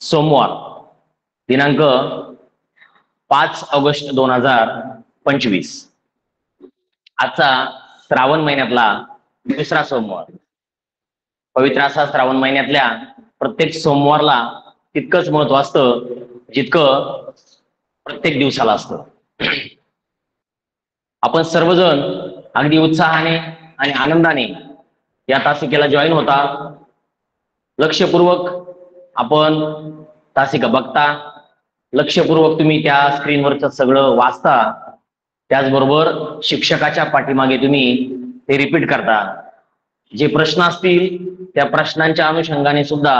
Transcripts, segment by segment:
सोमवार दिनांक 5 ऑगस्ट 2025 आजचा श्रावण महिन्यातला दुसरा सोमवार। पवित्र असा श्रावण महिन्यातल्या प्रत्येक सोमवारला तितकंच महत्व असतं जितकं प्रत्येक दिवसाला असतं। आपण सर्वजण अगदी उत्साहाने आणि आनंदाने या तासिकेला जॉईन होता। लक्षपूर्वक आपण तासिका बघता, लक्षपूर्वक तुम्ही त्या स्क्रीनवरचं सगळं वाचता, त्याचबरोबर शिक्षकाच्या पाठीमागे तुम्ही ते रिपीट करता। जे प्रश्न असतील त्या प्रश्नांच्या अनुषंगाने सुद्धा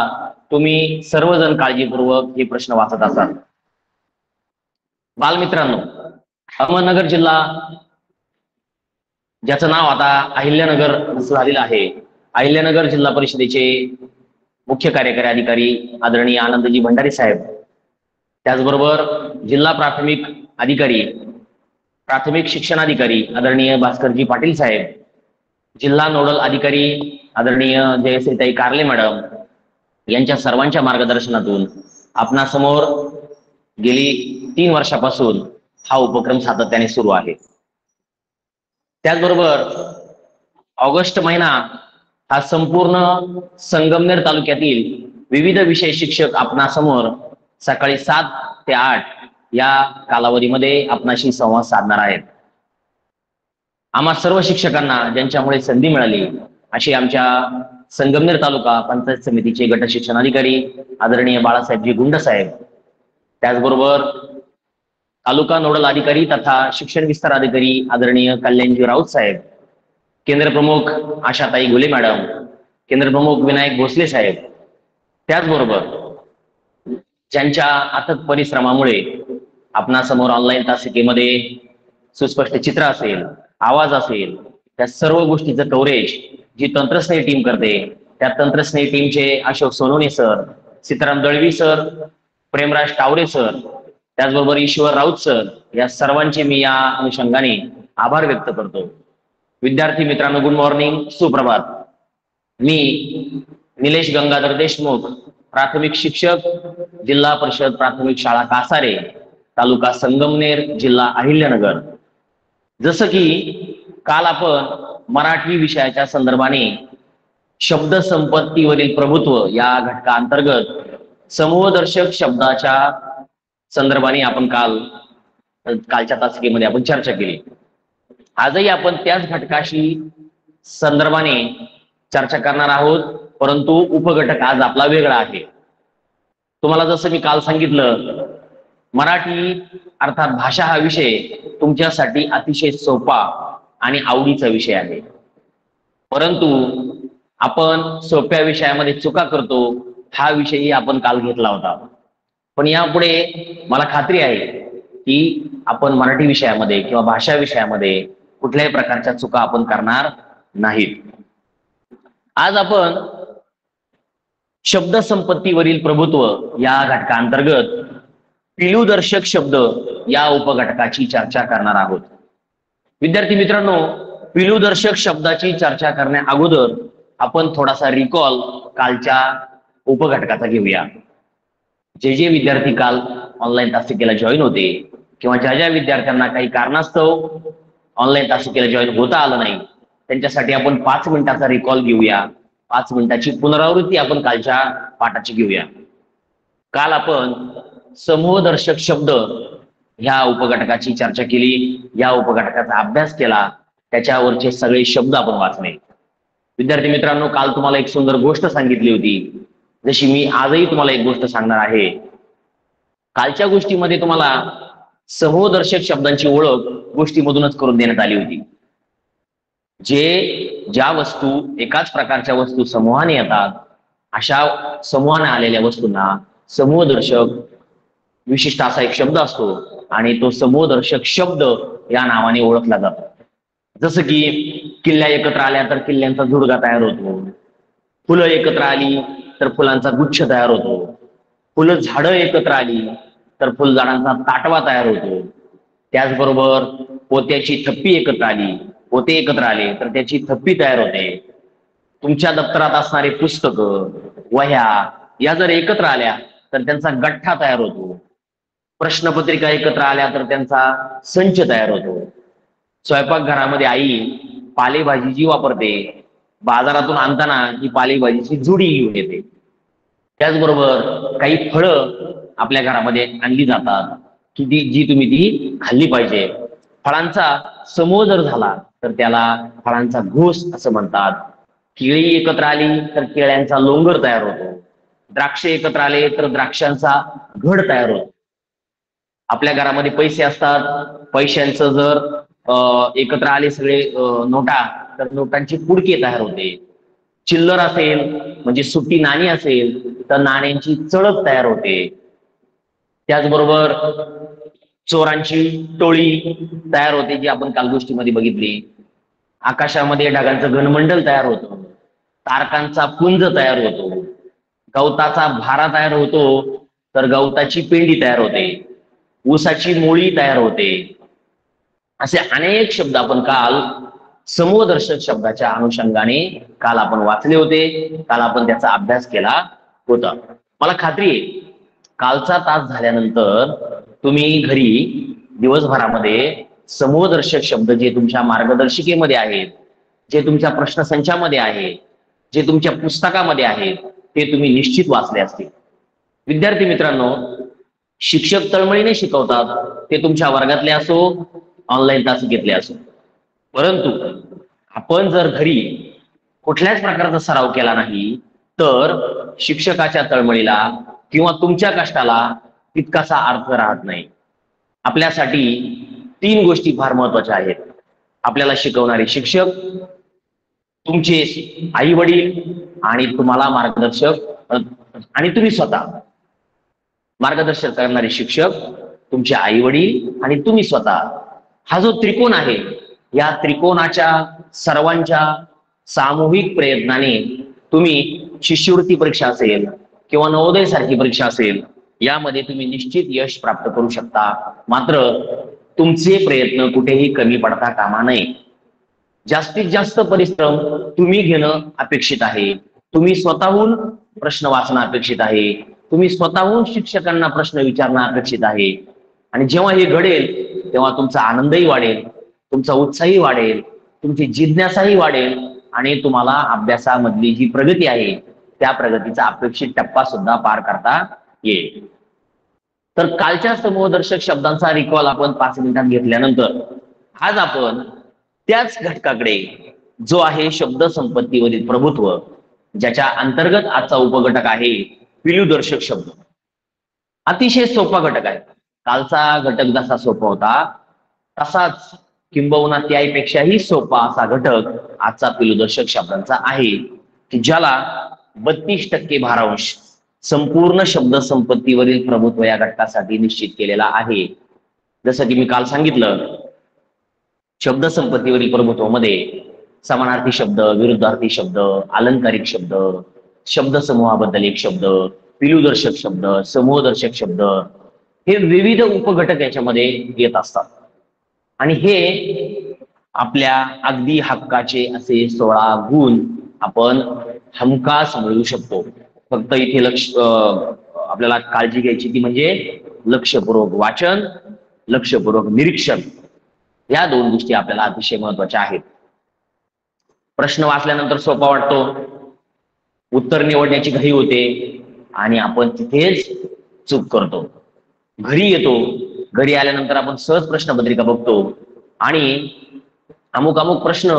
तुम्ही सर्वजण काळजीपूर्वक हे प्रश्न वाचत असाल। बालमित्रांनो, अहमदनगर जिल्हा ज्याचं नाव आता अहिल्यानगर झालेलं आहे, अहिल्यानगर जिल्हा परिषदेचे मुख्य कार्यकारी अधिकारी आदरणीय आनंदजी भंडारी साहेब, त्याचबरोबर जिल्हा प्राथमिक अधिकारी प्राथमिक शिक्षणाधिकारी आदरणीय भास्करजी पाटील साहेब, जिल्हा नोडल अधिकारी आदरणीय जयश्रीताई कारले मॅडम यांच्या सर्वांच्या मार्गदर्शनातून आपणासमोर गेली 3 वर्षापासून हा उपक्रम सातत्याने सुरू आहे। त्याचबरोबर ऑगस्ट महिना हा संपूर्ण संगमनेर तालुक्यातील विविध विषय शिक्षक आपणासमोर सकाळी 7 ते 8 या कालावधीमध्ये आपणाशी संवाद साधणार आहेत। आम्हा सर्व शिक्षकांना ज्यांच्यामुळे संधी मिळाली अशी आमच्या संगमनेर तालुका पंचायत समितीचे गट शिक्षणाधिकारी आदरणीय बाळासाहेबजी गुंड साहेब, त्याचबरोबर तालुका नोडल अधिकारी तथा शिक्षण विस्तार अधिकारी आदरणीय कल्याणजी राऊत साहेब, केंद्र प्रमुख आशाताई घुले मॅडम, केंद्र प्रमुख विनायक भोसले साहेब, त्याचबरोबर ज्यांच्या अथक परिश्रमामुळे आपणासमोर ऑनलाईन तासिकेमध्ये सुस्पष्ट चित्र असेल, आवाज असेल, त्या सर्व गोष्टीचं कव्हरेज जी तंत्रस्नेही टीम करते, त्या तंत्रस्नेही टीमचे Ashok Sonawane sir, Sitaram Dalvi sir, Premraj Taware sir, त्याचबरोबर ईश्वर राऊत सर, या सर्वांचे मी या अनुषंगाने आभार व्यक्त करतो। विद्यार्थी मित्रांनो, गुड मॉर्निंग, सुप्रभात। मी निलेश गंगाधर देशमुख, प्राथमिक शिक्षक, जिल्हा परिषद प्राथमिक शाळा कासारे, तालुका संगमनेर, जिल्हा अहिल्यानगर। जसं की काल आपण मराठी विषयाच्या संदर्भाने शब्द संपत्तीवरील प्रभुत्व या घटकाअंतर्गत समूहदर्शक शब्दाच्या संदर्भाने आपण कालच्या तासिकेमध्ये आपण चर्चा केली। आजही आपण त्याच घटकाशी संदर्भाने चर्चा करणार आहोत, परंतु उपघटक आज आपला वेगळा आहे। तुम्हाला जसं मी काल सांगितलं, मराठी अर्थात भाषा हा विषय तुमच्यासाठी अतिशय सोपा आणि आवडीचा विषय आहे, परंतु आपण सोप्या विषयामध्ये चुका करतो हा विषयही आपण काल घेतला होता। पण यापुढे मला खात्री आहे की आपण मराठी विषयामध्ये किंवा भाषा विषयामध्ये कुठल्याही प्रकारच्या चुका आपण करणार नाहीत। आज आपण शब्द संपत्तीवरील प्रभुत्व या घटकाअंतर्गत पिलूदर्शक शब्द या उपघटकाची चर्चा करणार आहोत। विद्यार्थी मित्रांनो, पिलूदर्शक शब्दाची चर्चा करण्या अगोदर आपण थोडासा रिकॉल कालच्या उपघटकाचा घेऊया। जे विद्यार्थी काल ऑनलाईन तासिकेला जॉईन होते किंवा ज्या विद्यार्थ्यांना काही कारणास्तव ऑनलाईन तासिकेला जॉईन होता आलं नाही, त्यांच्यासाठी आपण 5 मिनिटाचा रिकॉल घेऊया, 5 मिनिटाची पुनरावृत्ती आपण कालच्या पाठाची घेऊया। काल आपण समूहदर्शक शब्द ह्या उपघटकाची चर्चा केली, या उपघटकाचा अभ्यास केला, त्याच्यावरचे सगळे शब्द आपण वाचले। विद्यार्थी मित्रांनो, काल तुम्हाला एक सुंदर गोष्ट सांगितली होती, जशी मी आजही तुम्हाला एक गोष्ट सांगणार आहे। कालच्या गोष्टीमध्ये तुम्हाला समूहदर्शक शब्दांची ओळख गोष्टीमधूनच करून देण्यात आली होती। ज्या वस्तू एकाच प्रकारच्या वस्तू समूहाने येतात, अशा समूहाने आलेल्या वस्तूंना समूहदर्शक विशिष्ट असा एक शब्द असतो आणि तो समूहदर्शक शब्द या नावाने ओळखला जातो। जसं की किल्ल्या एकत्र आल्या तर किल्ल्यांचा झुडगा तयार होतो, फुलं एकत्र आली तर फुलांचा गुच्छ तयार होतो, फुलं झाडं एकत्र आली तर फुलझाडांचा ताटवा तयार होतो, त्याचबरोबर पोत्याची थप्पी एकत्र आली, पोते एकत्र आले तर त्याची थप्पी तयार होते। तुमच्या दप्तरात असणारे पुस्तकं, वह्या या जर एकत्र आल्या तर त्यांचा गठ्ठा तयार होतो. प्रश्नपत्रिका एकत्र आल्या तर त्यांचा संच तयार होतो. स्वयंपाकघरामध्ये आई पालेभाजी जी वापरते, बाजारातून आणताना ही पालेभाजीची जुडी घेऊन येते. त्याचबरोबर काही फळं आपल्या घरामध्ये आणली जातात की जी तुम्ही ती खाल्ली पाहिजे. फळांचा समूह जर झाला तर त्याला फळांचा घोस असं म्हणतात. केळी एकत्र आली तर केळ्यांचा लोंगर तयार होतो. द्राक्ष एकत्र आले तर द्राक्षांचा घड तयार होतो. आपल्या घरामध्ये पैसे असतात, पैशांचं जर एकत्र आले सगळे नोटा तर नोटांची पुडके तयार होते. चिल्लर असेल म्हणजे सुट्टी नाणी असेल तर नाण्यांची चळक तयार होते. त्याचबरोबर चोरांची टोळी तयार होते जी आपण काल गोष्टीमध्ये बघितली. आकाशामध्ये ढगांचं घनमंडल तयार होतं. तारकांचा पुंज तयार होतो. गवताचा भारा तयार होतो तर गवताची पेंडी तयार होते. ऊसाची मोळी तयार होते. असे अनेक शब्द आपण काल समूहदर्शक शब्दाच्या अनुषंगाने काल आपण वाचले होते. काल आपण त्याचा अभ्यास केला होता. मला खात्री आहे कालचा तास झाल्यानंतर तुम्ही घरी दिवसभरामध्ये समूहदर्शक शब्द जे तुमच्या मार्गदर्शिकेमध्ये आहेत, जे तुमच्या प्रश्नसंचामध्ये आहे, जे तुमच्या पुस्तकामध्ये आहेत ते तुम्ही निश्चित वाचले असतील. विद्यार्थी मित्रांनो, शिक्षक तळमळीने शिकवतात, ते तुमच्या वर्गातले असो, ऑनलाईन तास घेतले असो, परंतु आपण जर घरी कुठल्याच प्रकारचा सराव केला नाही तर शिक्षकाच्या तळमळीला किंवा तुमच्या कष्टाला तितकासा अर्थ राहत नाही. आपल्यासाठी 3 गोष्टी फार महत्वाच्या आहेत. आपल्याला शिकवणारे शिक्षक, तुमचे आई वडील आणि तुम्हाला मार्गदर्शक आणि तुम्ही स्वतः. मार्गदर्शन करणारे शिक्षक, तुमचे आई वडील आणि तुम्ही स्वतः. हा जो त्रिकोण आहे या त्रिकोणाच्या सर्वांच्या सामूहिक प्रयत्नाने तुम्ही शिष्यवृत्ती परीक्षा असेल किंवा नवोदय सारखी परीक्षा असेल यामध्ये तुम्ही निश्चित यश प्राप्त करू शकता. मात्र तुमचे प्रयत्न कुठेही कमी पडता कामा नये. जास्तीत जास्त परिश्रम तुम्ही घेणं अपेक्षित आहे. तुम्ही स्वतःहून प्रश्न वाचणं अपेक्षित आहे. तुम्ही स्वतःहून शिक्षकांना प्रश्न विचारणं अपेक्षित आहे. आणि जेव्हा हे घडेल तेव्हा तुमचा आनंदही वाढेल, तुमचा उत्साहही वाढेल, तुमची जिज्ञासाही वाढेल आणि तुम्हाला अभ्यासामधली जी प्रगती आहे त्या प्रगतीचा अपेक्षित टप्पा सुद्धा पार करता येईल. तर कालच्या समूहदर्शक शब्दांचा रिकॉल आपण 5 मिनिटात घेतल्यानंतर आज आपण त्याच घटकाकडे जो आहे शब्द संपत्तीवरील प्रभुत्व, ज्याच्या अंतर्गत आजचा उपघटक आहे पिलूदर्शक शब्द. अतिशय सोपा घटक आहे. कालचा घटक जसा सोपा होता तसाच किंबहुना त्यापेक्षाही सोपा असा घटक आजचा पिलूदर्शक शब्दांचा आहे की ज्याला 32% भारांश संपूर्ण शब्द संपत्तीवरील प्रभुत्व या घटकासाठी निश्चित केलेला आहे. जसं की मी काल सांगितलं, शब्द संपत्तीवरील प्रभुत्वामध्ये समानार्थी शब्द, विरुद्धार्थी शब्द, अलंकारिक शब्द, शब्द समूहाबद्दल एक शब्द, पिलूदर्शक शब्द, समूहदर्शक शब्द हे विविध उपघटक याच्यामध्ये येत असतात. आणि हे आपल्या अगदी हक्काचे असे 16 गुण आपण हमखास मिळवू शकतो. फक्त इथे आपल्याला काळजी घ्यायची ती म्हणजे लक्षपूर्वक वाचन, लक्षपूर्वक निरीक्षण, या 2 गोष्टी आपल्याला अतिशय महत्वाच्या आहेत. प्रश्न वाचल्यानंतर सोपा वाटतो, उत्तर निवडण्याची घाई होते आणि आपण तिथेच चूक करतो. घरी येतो, घरी आल्यानंतर आपण सहज प्रश्नपत्रिका बघतो आणि अमुक अमुक प्रश्न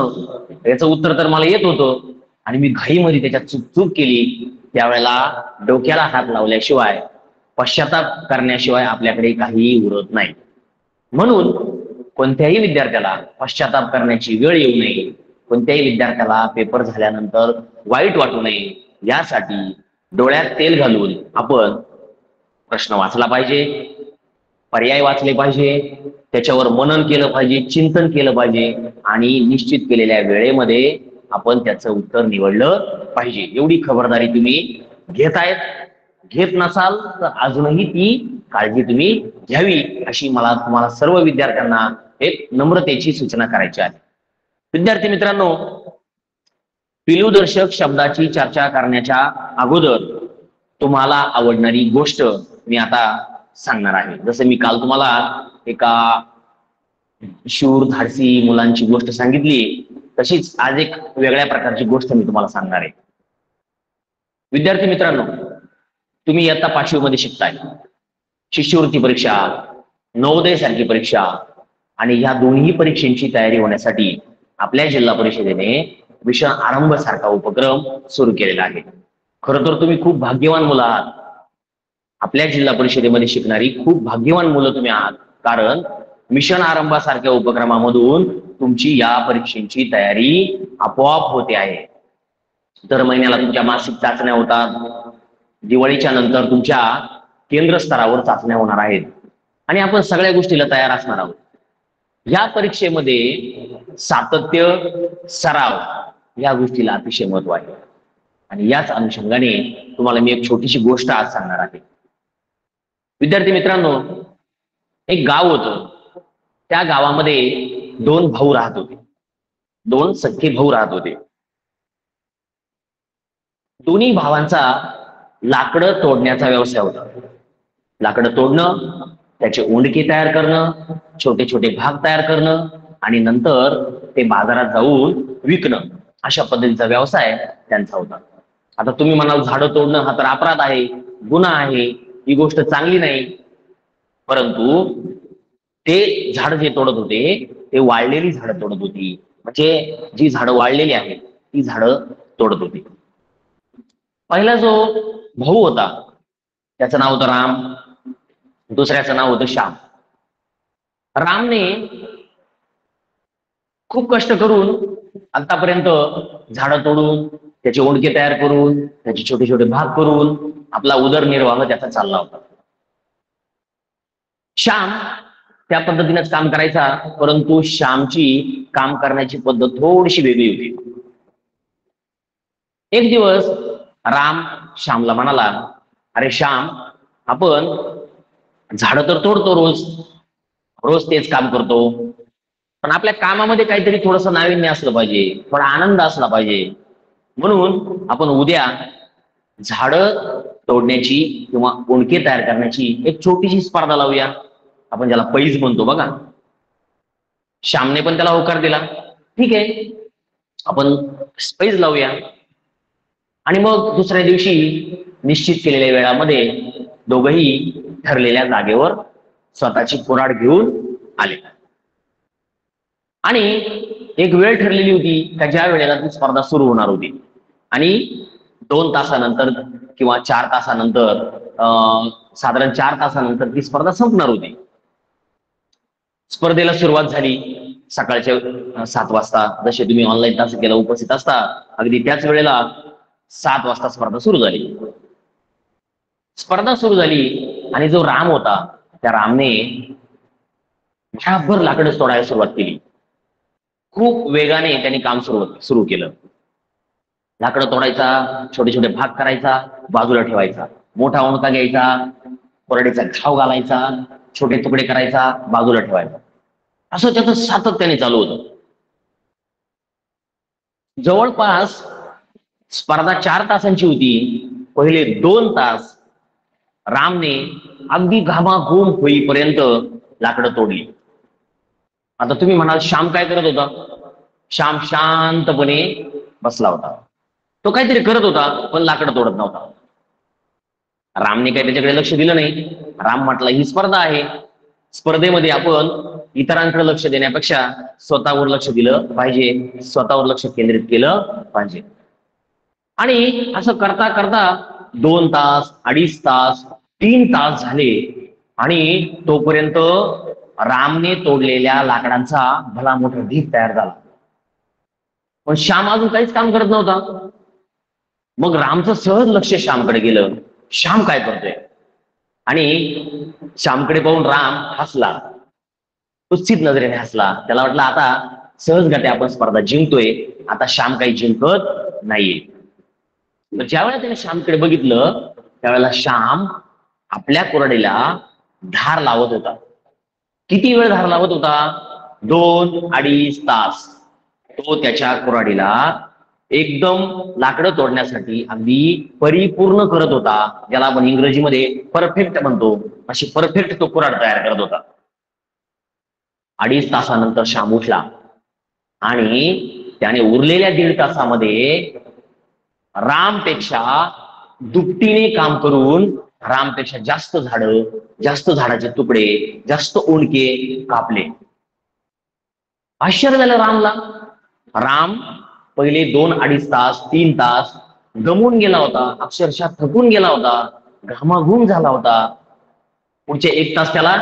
याचं उत्तर तर मला येत होतं आणि मी घाईमध्ये त्याच्यात चूक केली. त्यावेळेला डोक्याला हात लावल्याशिवाय, पश्चाताप करण्याशिवाय आपल्याकडे काहीही उरत नाही. म्हणून कोणत्याही विद्यार्थ्याला पश्चाताप करण्याची वेळ येऊ नये, कोणत्याही विद्यार्थ्याला पेपर झाल्यानंतर वाईट वाटू नये, यासाठी डोळ्यात तेल घालून आपण प्रश्न वाचला पाहिजे, पर्याय वाचले पाहिजे, त्याच्यावर मनन केलं पाहिजे, चिंतन केलं पाहिजे आणि निश्चित केलेल्या वेळेमध्ये आपण त्याचं उत्तर निवडलं पाहिजे. एवढी खबरदारी तुम्ही घेतायत. घेत नसाल तर अजूनही ती काळजी तुम्ही घ्यावी अशी मला तुम्हाला सर्व विद्यार्थ्यांना एक नम्रतेची सूचना करायची आहे. विद्यार्थी मित्रांनो, पिलूदर्शक शब्दाची चर्चा करण्याच्या अगोदर तुम्हाला आवडणारी गोष्ट मी आता सांगणार आहे. जसं मी काल तुम्हाला एका शूर धाडसी मुलांची गोष्ट सांगितली, तशीच आज एक वेगळ्या प्रकारची गोष्ट मी तुम्हाला सांगणार आहे. विद्यार्थी मित्रांनो, तुम्ही इयत्ता 5वी मध्ये शिकताय. शिष्यवृत्ती परीक्षा, नवोदय सारखी परीक्षा आणि ह्या दोन्ही परीक्षांची तयारी होण्यासाठी आपल्या जिल्हा परिषदेने मिशन आरंभ सारखा उपक्रम सुरू केलेला आहे. खरं तर तुम्ही खूप भाग्यवान मुलं आहात. आपल्या जिल्हा परिषदेमध्ये शिकणारी खूप भाग्यवान मुलं तुम्ही आहात, कारण मिशन आरंभासारख्या उपक्रमामधून तुमची या परीक्षेची तयारी आपोआप होते आहे. दर महिन्याला तुमच्या मासिक चाचण्या होतात. दिवाळीच्या नंतर तुमच्या केंद्र स्तरावर चाचण्या होणार आहेत आणि आपण सगळ्या गोष्टीला तयार असणार आहोत. या परीक्षेमध्ये सातत्य, सराव या गोष्टीला अतिशय महत्व आहे आणि याच अनुषंगाने तुम्हाला मी एक छोटीशी गोष्ट आज सांगणार आहे. विद्यार्थी मित्रांनो, एक गाव होतं. त्या गावामध्ये 2 भाऊ राहत होते. 2 सख्खे भाऊ राहत होते. दोन्ही भावांचा लाकडं तोडण्याचा व्यवसाय होता. लाकडं तोडणं, त्याचे ओंडके तयार करणं, छोटे छोटे भाग तयार करणं आणि नंतर ते बाजारात जाऊन विकणं, अशा पद्धतीचा व्यवसाय त्यांचा होता. आता तुम्ही म्हणाल, झाडं तोडणं हा तर अपराध आहे, गुन्हा आहे, ही गोष्ट चांगली नाही. परंतु ते झाड जे तोडत होते ते वाळलेली झाडं तोडत होती. म्हणजे जी झाडं वाळलेली आहेत ती झाडं तोडत होती. पहिला जो भाऊ होता त्याचं नाव होतं राम, दुसऱ्याचं नाव होतं श्याम. रामने खूप कष्ट करून आतापर्यंत झाडं तोडून, त्याचे ओंडके तयार करून, त्याचे छोटे छोटे भाग करून आपला उदरनिर्वाह त्याचा चालला होता. श्याम त्या पद्धतीनेच काम करायचा, परंतु श्यामची काम करण्याची पद्धत थोडीशी वेगळी होती. एक दिवस राम श्यामला म्हणाला, अरे श्याम, आपण झाडं तर तोडतो रोज रोज तेच काम करतो, पण आपल्या कामामध्ये काहीतरी थोडंसं नाविन्य असलं पाहिजे, थोडा आनंद असला पाहिजे. म्हणून आपण उद्या झाडं तोडण्याची किंवा ओंडके तयार करण्याची एक छोटीशी स्पर्धा लावूया. आपण ज्याला पैज म्हणतो बघा. श्यामने पण त्याला होकार दिला. ठीक आहे, आपण पैज लावूया. आणि मग दुसऱ्या दिवशी निश्चित केलेल्या वेळामध्ये दोघंही ठरलेल्या जागेवर स्वतःची कुऱ्हाड घेऊन आले. आणि एक वेळ ठरलेली होती का ज्या वेळेला ती स्पर्धा सुरू होणार होती आणि 2 तासानंतर किंवा 4 तासानंतर, साधारण 4 तासानंतर ती स्पर्धा संपणार होती. स्पर्धेला सुरुवात झाली सकाळच्या 7 वाजता. जसे तुम्ही ऑनलाईन तासिकेला उपस्थित असता, अगदी त्याच वेळेला 7 वाजता स्पर्धा सुरू झाली. स्पर्धा सुरू झाली आणि जो राम होता त्या रामने भराभर लाकडं तोडायला सुरुवात केली. खूप वेगाने त्यांनी काम सुरू केलं. लाकडं तोडायचा, छोटे छोटे भाग करायचा, बाजूला ठेवायचा, मोठा ओंडका घ्यायचा, कोरडीचा घाव घालायचा, छोटे तुकडे करायचा, बाजूला ठेवायचा. असं त्याचं सातत्याने चालू होतं. जवळपास स्पर्धा 4 तासांची होती. पहिले 2 तास रामने अगदी घामाघूम होईपर्यंत लाकडं तोडली. आता तुम्ही म्हणाल, श्याम काय करत होता? श्याम शांतपणे बसला होता. तो काहीतरी करत होता, पण लाकडं तोडत नव्हता. रामने काही त्याच्याकडे लक्ष दिलं नाही. राम म्हटला, ही स्पर्धा आहे, स्पर्धेमध्ये आपण इतरांकडे लक्ष देण्यापेक्षा स्वतःवर लक्ष दिलं पाहिजे, स्वतःवर लक्ष केंद्रित केलं पाहिजे. आणि असं करता करता 2 तास, 2.5 तास, 3 तास झाले आणि तोपर्यंत रामने तोडलेल्या लाकडांचा भला मोठा ढीग तयार झाला. पण श्याम अजून काहीच काम करत नव्हता. मग रामचं सहज लक्ष श्यामकडे गेलं. श्याम काय करतोय? आणि श्यामकडे पाहून राम हसला, कुत्सित नजरेने हसला. त्याला वाटलं, आता सहजगते आपण स्पर्धा जिंकतोय, आता श्याम काही जिंकत नाहीये. ज्या वेळेला त्याने श्यामकडे बघितलं त्यावेळेला श्याम आपल्या कुऱ्हाडीला धार लावत होता. किती वेळ धार लावत होता? 2-2.5 तास तो त्याच्या कुऱ्हाडीला एकदम लाकडं तोडण्यासाठी अगदी परिपूर्ण करत होता, ज्याला आपण इंग्रजीमध्ये परफेक्ट म्हणतो, अशी परफेक्ट तो कुऱ्हाड तयार करत होता. 2.5 तासानंतर श्याम उठला आणि त्याने उरलेल्या 1.5 तासामध्ये रामपेक्षा दुपटीने काम करून रामपेक्षा जास्त झाडं, जास्त झाडाचे तुकडे, जास्त ओंडके कापले. आश्चर्य झालं रामला. राम पहिले 2-2.5 तास, 3 तास गमून गेला होता, अक्षरशः थकून गेला होता, घामाघूम झाला होता. पुढचे 1 तास त्याला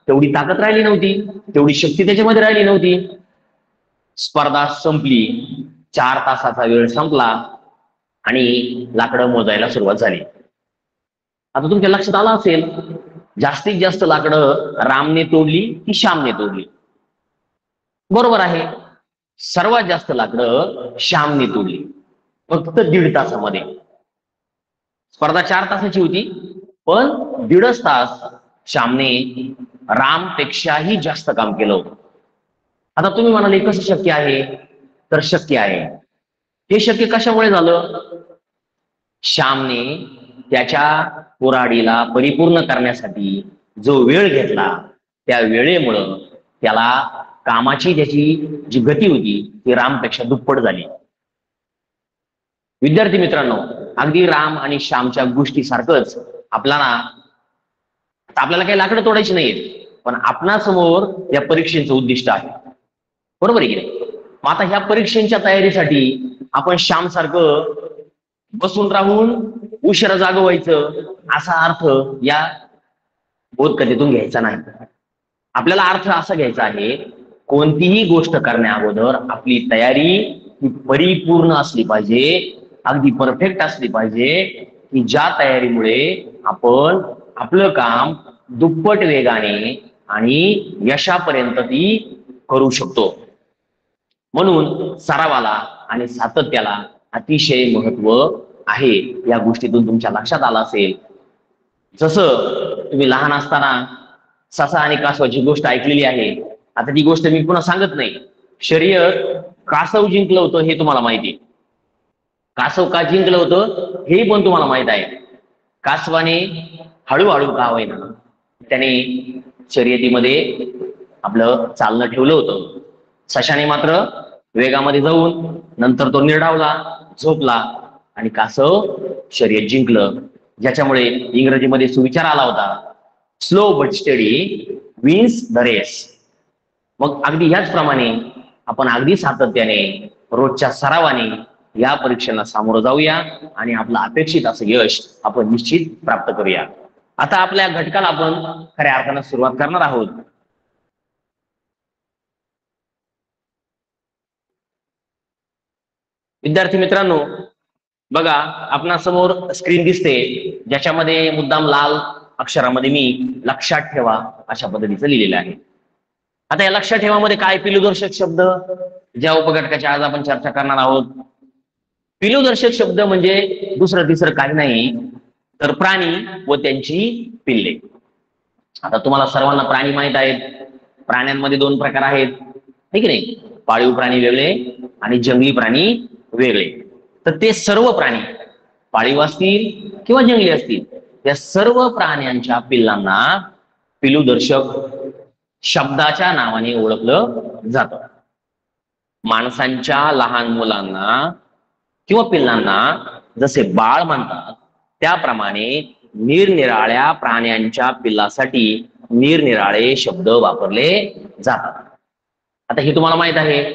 तेवढी ताकद राहिली नव्हती, तेवढी शक्ती त्याच्यामध्ये राहिली नव्हती. स्पर्धा संपली, 4 तासाचा वेळ संपला आणि लाकडं मोजायला सुरुवात झाली. आता तुमच्या लक्षात आलं असेल, जास्तीत जास्त लाकडं रामने तोडली की श्यामने तोडली? बरोबर आहे, सर्वात जास्त लाकडं श्यामने तोडली, फक्त 1.5 तासामध्ये. स्पर्धा 4 तासाची होती, पण 1.5 तास श्यामने रामपेक्षाही जास्त काम केलं होतं. आता तुम्ही म्हणाले कसं शक्य आहे? तर शक्य आहे. हे शक्य कशामुळे झालं? श्यामने त्याच्या कुऱ्हाडीला परिपूर्ण करण्यासाठी जो वेळ घेतला, त्या वेळेमुळं त्याला कामाची त्याची जी गती होती ती रामपेक्षा दुप्पट झाली. विद्यार्थी मित्रांनो, अगदी राम आणि श्यामच्या गोष्टी सारखंच आपल्याला काही लाकडं तोडायची नाहीये, पण आपणासमोर या परीक्षेचं उद्दिष्ट आहे. बरोबर आहे की नाही? मग आता ह्या परीक्षेच्या तयारीसाठी आपण श्याम सारखं बसून राहून उशिरा जागं व्हायचं असा अर्थ या बोधकथेतून घ्यायचा नाही. आपल्याला अर्थ असा घ्यायचा आहे, कोणतीही गोष्ट करण्या अगोदर आपली तयारी ही परिपूर्ण असली पाहिजे, अगदी परफेक्ट असली पाहिजे, की ज्या तयारीमुळे आपण आपलं काम दुप्पट वेगाने आणि यशापर्यंत ती करू शकतो. म्हणून सरावाला आणि सातत्याला अतिशय महत्व आहे. या गोष्टीतून तुमच्या लक्षात आलं असेल. जसं तुम्ही लहान असताना ससा आणि कासवाची गोष्ट ऐकलेली आहे, आता ती गोष्ट मी पुन्हा सांगत नाही. शर्यत कासव जिंकलं होतं हे तुम्हाला माहिती आहे. कासव का जिंकलं होतं हे पण तुम्हाला माहित आहे. कासवाने हळूहळू का होईना त्याने शर्यतीमध्ये आपलं चालणं ठेवलं होतं. सशाने मात्र वेगामध्ये जाऊन नंतर तो निर्डावला, झोपला आणि कासव शर्यत जिंकलं. ज्याच्यामुळे इंग्रजीमध्ये सुविचार आला होता, slow but steady wins the race. मग अगदी ह्याचप्रमाणे आपण अगदी सातत्याने रोजच्या सरावाने या परीक्षेला सामोरं जाऊया आणि आपलं अपेक्षित असं यश आपण निश्चित प्राप्त करूया. आता आपल्या घटकाला आपण खऱ्या अर्थानं सुरुवात करणार आहोत. विद्यार्थी मित्रांनो, बघा आपणा समोर स्क्रीन दिसते, ज्याच्यामध्ये मुद्दाम लाल अक्षरामध्ये मी लक्षात ठेवा अशा पद्धतीचं लिहिलेलं आहे. आता या लक्षात ठेवामध्ये काय पिलुदर्शक शब्द ज्या उपघटकाची आज आपण चर्चा करणार आहोत. पिलुदर्शक शब्द म्हणजे दुसरं तिसरं काही नाही तर प्राणी व त्यांची पिल्ले. आता तुम्हाला सर्वांना प्राणी माहित आहेत. प्राण्यांमध्ये 2 प्रकार आहेत, ठीक नाही? पाळीव प्राणी वेगळे आणि जंगली प्राणी वेगळे. तर ते सर्व प्राणी पाळीव असतील किंवा जंगली असतील, त्या सर्व प्राण्यांच्या पिल्लांना पिलुदर्शक शब्दाच्या नावाने ओळखलं जातं. माणसांच्या लहान मुलांना किंवा पिल्लांना जसे बाळ म्हणतात, त्याप्रमाणे निरनिराळ्या प्राण्यांच्या पिल्लासाठी निरनिराळे शब्द वापरले जातात. आता हे तुम्हाला माहित आहे,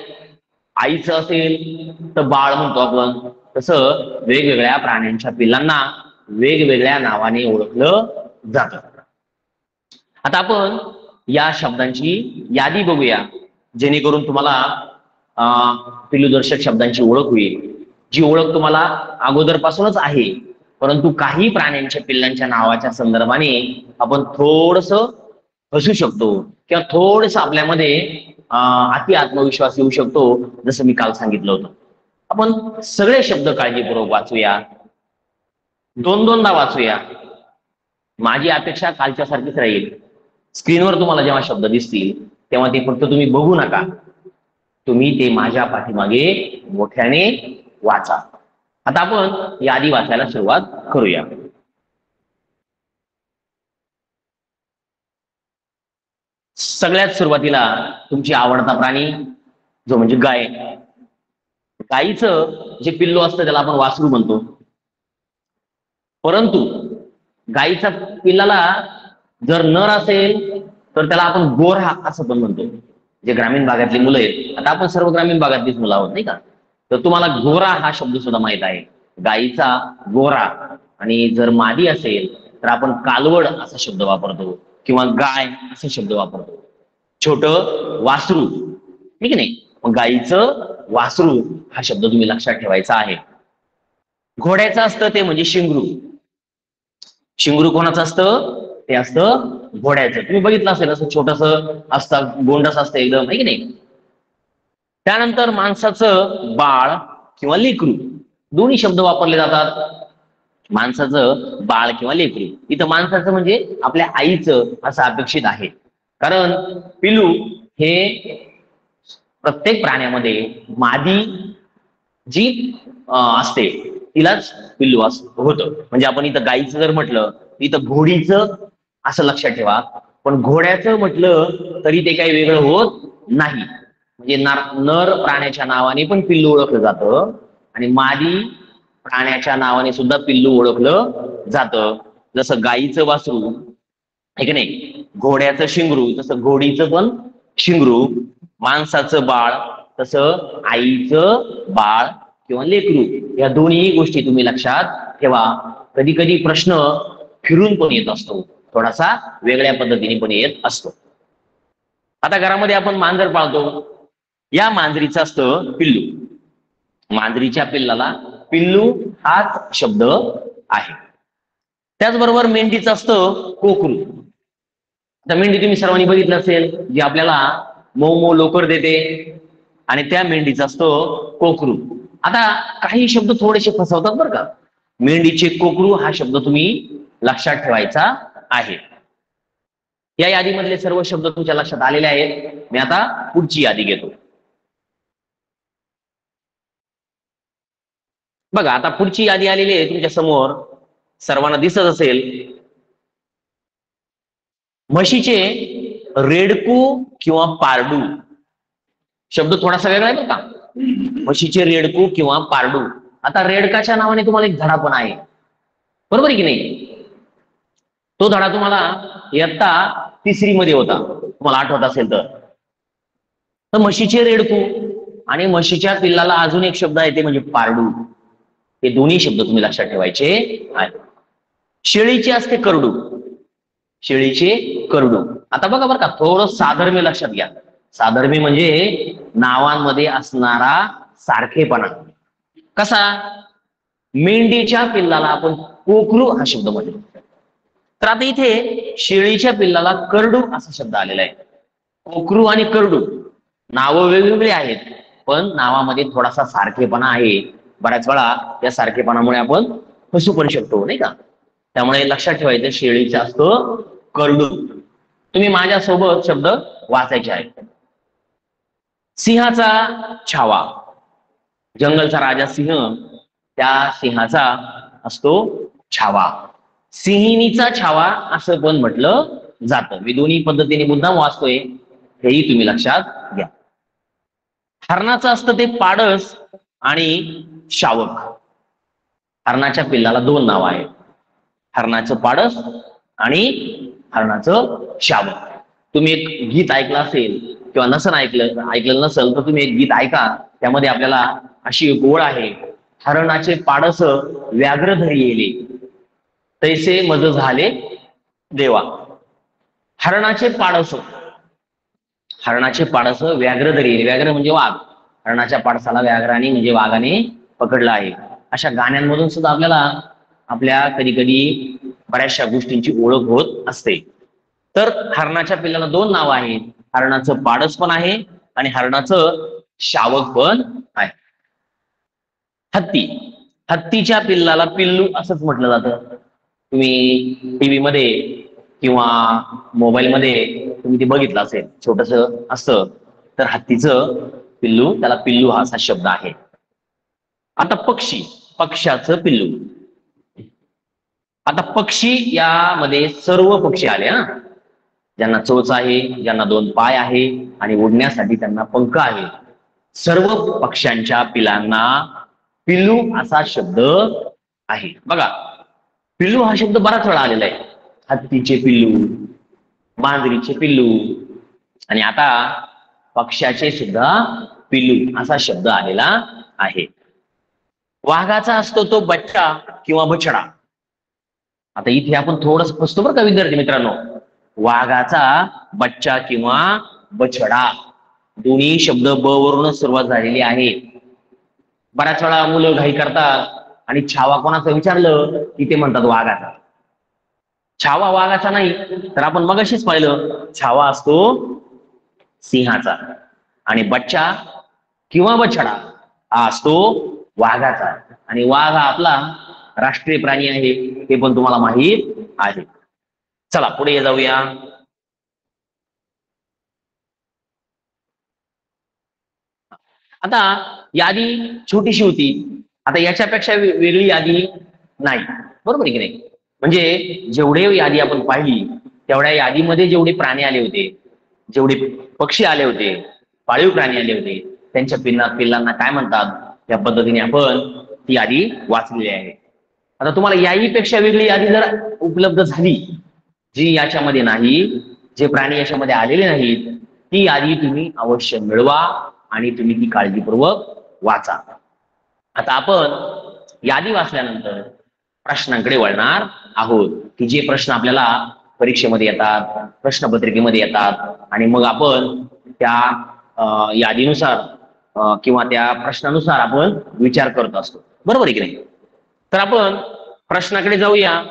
आईचं असेल तर बाळ म्हणतो आपण, तसं वेगवेगळ्या प्राण्यांच्या पिल्लांना वेगवेगळ्या नावाने ओळखलं जातं. आता आपण या शब्दांची यादी बघूया, जेणेकरून तुम्हाला पिलुदर्शक शब्दांची ओळख होईल. जी ओळख तुम्हाला अगोदरपासूनच आहे, परंतु काही प्राण्यांच्या पिल्लांच्या नावाच्या संदर्भाने आपण थोडस हसू शकतो किंवा थोडस आपल्यामध्ये अति आत्मविश्वास येऊ शकतो. जसं मी काल सांगितलं होतं, आपण सगळे शब्द काळजीपूर्वक वाचूया, 2-2दा वाचूया. माझी अपेक्षा कालच्या सारखीच राहील. स्क्रीनवर तुम्हाला जेव्हा शब्द दिसतील तेव्हा ते फक्त तुम्ही बघू नका, तुम्ही ते माझ्या पाठीमागे मोठ्याने वाचा. आता आपण यादी वाचायला सुरुवात करूया. सगळ्यात सुरुवातीला तुमची आवडता प्राणी जो म्हणजे गाय. गाईचं जे पिल्लू असतं त्याला आपण वासरू म्हणतो. परंतु गाईचा पिल्लाला जर नर असेल तर त्याला आपण गोरा असं पण म्हणतो. जे ग्रामीण भागातली मुलं आहेत, आता आपण सर्व ग्रामीण भागातलीच मुलं आहोत नाही का, तर तुम्हाला गोरा हा शब्द सुद्धा माहित आहे. गाईचा गोरा. आणि जर मादी असेल तर आपण कालवड असा शब्द वापरतो किंवा गाय असा शब्द वापरतो. छोट वासरू, ठीक नाही. मग गाईचं वासरू हा शब्द तुम्ही लक्षात ठेवायचा आहे. घोड्याचं असतं ते म्हणजे शिंगरू. शिंगरू कोणाचं असतं? ते असतं घोड्याचं. तुम्ही बघितलं असेल असं छोटस असतं, गोंडस असतं एकदम, आहे की नाही. त्यानंतर माणसाचं बाळ किंवा लेकरू, दोन्ही शब्द वापरले जातात. माणसाचं बाळ किंवा लेकरू, इथं माणसाचं म्हणजे आपल्या आईचं असं अपेक्षित आहे. कारण पिलू हे प्रत्येक प्राण्यामध्ये मादी जी असते तिलाच पिल्लू होतं. म्हणजे आपण इथं गाईचं जर म्हटलं इथं घोडीचं असं लक्षात ठेवा, पण घोड्याचं म्हटलं तरी ते काही वेगळं होत नाही. म्हणजे नर प्राण्याच्या नावाने पण पिल्लू ओळखलं जातं आणि मादी प्राण्याच्या नावाने सुद्धा पिल्लू ओळखलं जातं. जसं गाईचं वासरू आहे की नाही, घोड्याचं शिंगरू तसं घोडीचं पण शिंगरू, माणसाचं बाळ तसं आईचं बाळ किंवा लेकरू. या दोन्ही गोष्टी तुम्ही लक्षात ठेवा. कधी कधी प्रश्न फिरून पण येत असतो, थोडासा वेगळ्या पद्धतीने पण येत असतो. आता घरामध्ये आपण मांजर पाळतो. या मांजरीचं असतं पिल्लू. मांजरीच्या पिल्लाला पिल्लू हाच शब्द आहे. त्याचबरोबर मेंढीचं असतं कोकरू. आता मेंढी तुम्ही सर्वांनी बघितलं असेल, जी आपल्याला मऊ मऊ लोकर देते, आणि त्या मेंढीचा असतो कोकरू. आता काही शब्द थोडेसे फसवतात बरं का. मेंढीचे कोकरू हा शब्द तुम्ही लक्षात ठेवायचा आहे. या यादीमधले सर्व शब्द तुमच्या लक्षात आलेले आहेत. मी आता पुढची यादी घेतो. बघा आता पुढची यादी आलेली आहे तुमच्या समोर, सर्वांना दिसत असेल. म्हशीचे रेडकू किंवा पारडू शब्द थोडासा वेगळा आहे बरं का. म्हशीचे रेडकू किंवा पारडू. आता रेडकाच्या नावाने तुम्हाला एक धडा पण आहे, बरोबर आहे की नाही. तो धडा तुम्हाला इयत्ता 3री मध्ये होता, तुम्हाला आठवत असेल तर म्हशीचे रेडकू आणि म्हशीच्या पिल्लाला अजून एक शब्द आहे ते म्हणजे पारडू. हे दोन्ही शब्द तुम्ही लक्षात ठेवायचे आहेत. शेळीचे असते करडू. शेळीचे करडू. आता बघा बरं का, थोडं साधर्म्य लक्षात घ्या. साधर्म्य म्हणजे नावांमध्ये असणारा सारखेपणा. कसा? मेंढीच्या पिल्लाला आपण कोकरू हा शब्द म्हणतो, तर आता इथे शेळीच्या पिल्लाला करडू असा शब्द आलेला आहे. कोकरू आणि करडू नावं वेगवेगळी आहेत, पण नावामध्ये थोडासा सारखेपणा आहे. बऱ्याच वेळा या सारखेपणामुळे आपण फसू पण शकतो नाही का. त्यामुळे लक्षात ठेवायचं, शेळीचं असतं करडू. तुम्ही माझ्यासोबत शब्द वाचायचे आहेत. सिंहाचा छावा. जंगलचा राजा सिंह, त्या सिंहाचा असतो छावा. सिंहिणीचा छावा असं पण म्हटलं जातं. मी दोन्ही पद्धतीने मुद्दाम वाचतोय, हेही तुम्ही लक्षात घ्या. हरणाचं असतं ते पाडस आणि शावक. हरणाच्या पिल्लाला 2 नाव आहेत, हरणाचं पाडस आणि हरणाचं शावक. तुम्ही एक गीत ऐकलं असेल किंवा ऐकलेलं नसेल तर तुम्ही एक गीत ऐका. त्यामध्ये आपल्याला अशी एक ओळ आहे, हरणाचे पाडस व्याघ्र धरी येले, तैसे मज झाले देवा. हरणाचे पाडस, हरणाचे पाडस व्याघ्र धरी येले. व्याघ्र म्हणजे वाघ. हरणाच्या पाडसाला व्याघ्राने म्हणजे वाघाने पकडलं आहे. अशा गाण्यांमधून सुद्धा आपल्याला आपल्या कधी कधी बऱ्याचशा गोष्टींची ओळख होत असते. तर हरणाच्या पिल्लाला 2 नाव आहेत, हरणाचं पाडस पण आहे आणि हरणाचं शावक पण आहे. हत्ती. हत्तीच्या पिल्लाला पिल्लू असंच म्हटलं जातं. तुम्ही टीव्ही मध्ये किंवा मोबाईल मध्ये तुम्ही ते बघितलं असेल, छोटस असतं. तर हत्तीचं पिल्लू, त्याला पिल्लू हा असा शब्द आहे. आता पक्षी, पक्ष्याचं पिल्लू. आता पक्षी यामध्ये सर्व पक्षी आले हा, ज्यांना चोच आहे, ज्यांना दोन पाय आहे आणि उडण्यासाठी त्यांना पंख आहे. सर्व पक्ष्यांच्या पिलांना पिल्लू असा शब्द आहे. बघा, पिल्लू हा शब्द बराच वेळा आलेला आहे. हत्तीचे पिल्लू, मांजरीचे पिल्लू आणि आता पक्ष्याचे सुद्धा पिल्लू असा शब्द आलेला आहे. वाघाचा असतो तो बच्चा किंवा बछडा. आता इथे आपण थोडंसं फसतो बरं का विद्यार्थी मित्रांनो. वाघाचा बच्चा किंवा बछडा, दोन्ही शब्द ब वरूनच सुरुवात झालेली आहे. बऱ्याच वेळा मुलं घाई करतात आणि छावा कोणाचं विचारलं की ते म्हणतात वाघाचा. छावा वाघाचा नाही, तर आपण मगाशीच पाहिलं छावा असतो सिंहाचा आणि बच्चा किंवा बछडा हा असतो वाघाचा. आणि वाघ हा आपला राष्ट्रीय प्राणी आहे, हे पण तुम्हाला माहित आहे. चला पुढे जाऊया. आता यादी छोटीशी होती, आता याच्यापेक्षा वेगळी यादी नाही, बरोबर आहे की नाही. म्हणजे जेवढे यादी आपण पाहिली तेवढ्या यादीमध्ये जेवढे प्राणी आले होते, जेवढे पक्षी आले होते, पाळीव प्राणी आले होते, त्यांच्या पिल्लांना काय म्हणतात, त्या पद्धतीने आपण ती यादी वाचलेली आहे. आता तुम्हाला याहीपेक्षा वेगळी यादी जर उपलब्ध झाली, जी याच्यामध्ये नाही, जे प्राणी याच्यामध्ये आलेले नाहीत, ती यादी तुम्ही अवश्य मिळवा आणि तुम्ही ती काळजीपूर्वक वाचा. आता आपण यादी वाचल्यानंतर प्रश्नांकडे वळणार आहोत, की जे प्रश्न आपल्याला परीक्षेमध्ये येतात, प्रश्नपत्रिकेमध्ये येतात आणि मग आपण त्या यादीनुसार किंवा त्या प्रश्नानुसार आपण विचार करत असतो, बरोबर आहे की नाही. तर आपण प्रश्नाकडे जाऊया.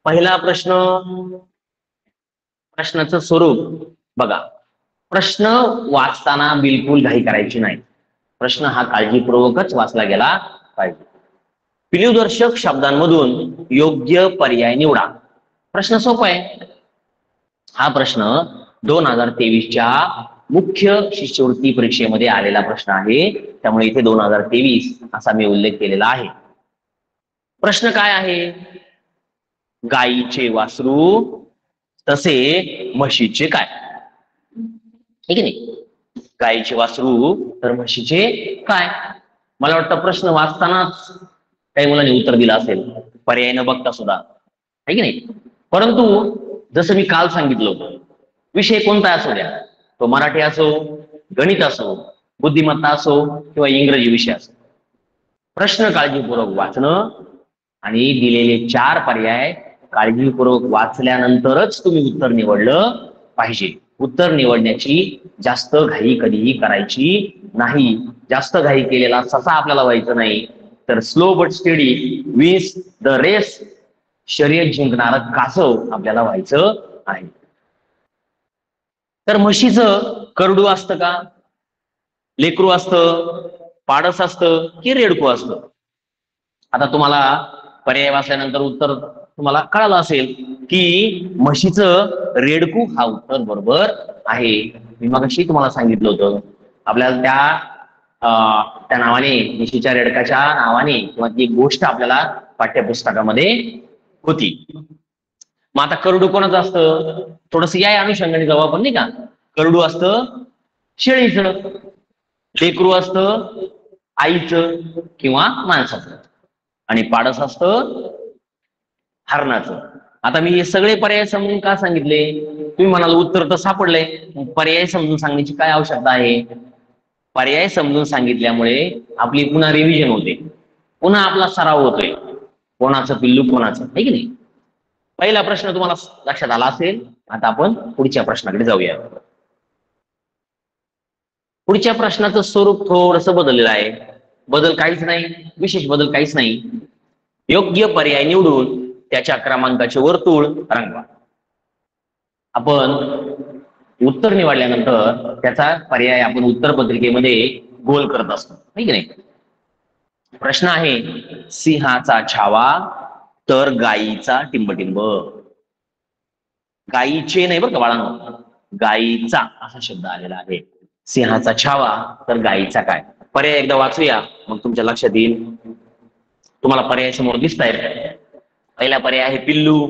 पहिला प्रश्न, प्रश्नाचं स्वरूप बघा. प्रश्न वाचताना बिलकुल घाई करायची नाही. प्रश्न हा काळजीपूर्वकच वाचला गेला पाहिजे. पिलूदर्शक शब्दांमधून योग्य पर्याय निवडा. प्रश्न सोपा आहे. हा प्रश्न 2023च्या मुख्य शिष्यवृत्ती परीक्षेमध्ये आलेला प्रश्न आहे, त्यामुळे इथे 2023 असा मी उल्लेख केलेला आहे. प्रश्न काय आहे? गायीचे वासरू तसे म्हशीचे काय, ठीक आहे नाही. गायीचे वासरू तर म्हशीचे काय. मला वाटतं प्रश्न वाचतानाच काही मुलांनी उत्तर दिलं असेल, पर्याय न बघता सुद्धा, आहे की नाही. परंतु जसं मी काल सांगितलं होतं, विषय कोणता असो द्या, तो मराठी असो, गणित असो, बुद्धिमत्ता असो किंवा इंग्रजी विषय असो, प्रश्न काळजीपूर्वक वाचणं आणि दिलेले 4 पर्याय काळजीपूर्वक वाचल्यानंतरच तुम्ही उत्तर निवडलं पाहिजे. उत्तर निवडण्याची जास्त घाई कधीही करायची नाही. जास्त घाई केलेला ससा आपल्याला व्हायचं नाही, तर slow but steady wins the race, शर्यत जिंकणार कासव आपल्याला व्हायचं आहे. तर म्हशीचं करडू असतं का, लेकरू असतं, पाडस असतं की रेडकू असतं. आता तुम्हाला पर्याय वाचल्यानंतर उत्तर तुम्हाला कळालं असेल की म्हशीचं रेडकू हा उत्तर बरोबर आहे. मी मगाशी तुम्हाला सांगितलं होतं, आपल्याला त्या नावाने, म्हशीच्या रेडकाच्या नावाने किंवा ती गोष्ट आपल्याला पाठ्यपुस्तकामध्ये होती. मग आता करडू कोणाचं असतं, थोडस या अनुषंगाने जाऊ आपण, नाही का. करडू असतं शेळीचं, लेकरू असतं आईचं किंवा माणसाचं आणि पाडस असतं हरणाचं. आता मी हे सगळे पर्याय समजून का सांगितले, तुम्ही म्हणाल उत्तर तर सापडलंय, पर्याय समजून सांगण्याची काय आवश्यकता आहे. पर्याय समजून सांगितल्यामुळे आपली पुन्हा रिव्हिजन होते, पुन्हा आपला सराव होतोय, कोणाचं पिल्लू कोणाचं, आहे की नाही. पहिला प्रश्न तुम्हाला लक्षात आला असेल. आता आपण पुढच्या प्रश्नाकडे जाऊया. पुढच्या प्रश्नाचं स्वरूप थोडस बदललेलं आहे. बदल काहीच नाही, विशेष बदल काहीच नाही. योग्य पर्याय निवडून त्याच्या क्रमांकाचे वर्तुळ रंगवा. आपण उत्तर निवडल्यानंतर त्याचा पर्याय आपण उत्तर पत्रिकेमध्ये गोल करत असतो, ठीक आहे नाही. प्रश्न आहे, सिंहाचा छावा तर गायीचा टिंबटिंब. गायीचे नाही बरं का बाळांनो, गायीचा असा शब्द आलेला आहे. सिंहाचा छावा तर गायीचा काय. पर्याय एकदा वाचूया, मग तुमच्या लक्षात येईल. तुम्हाला पर्याय समोर दिसत आहेत. पहिला पर्याय आहे पिल्लू,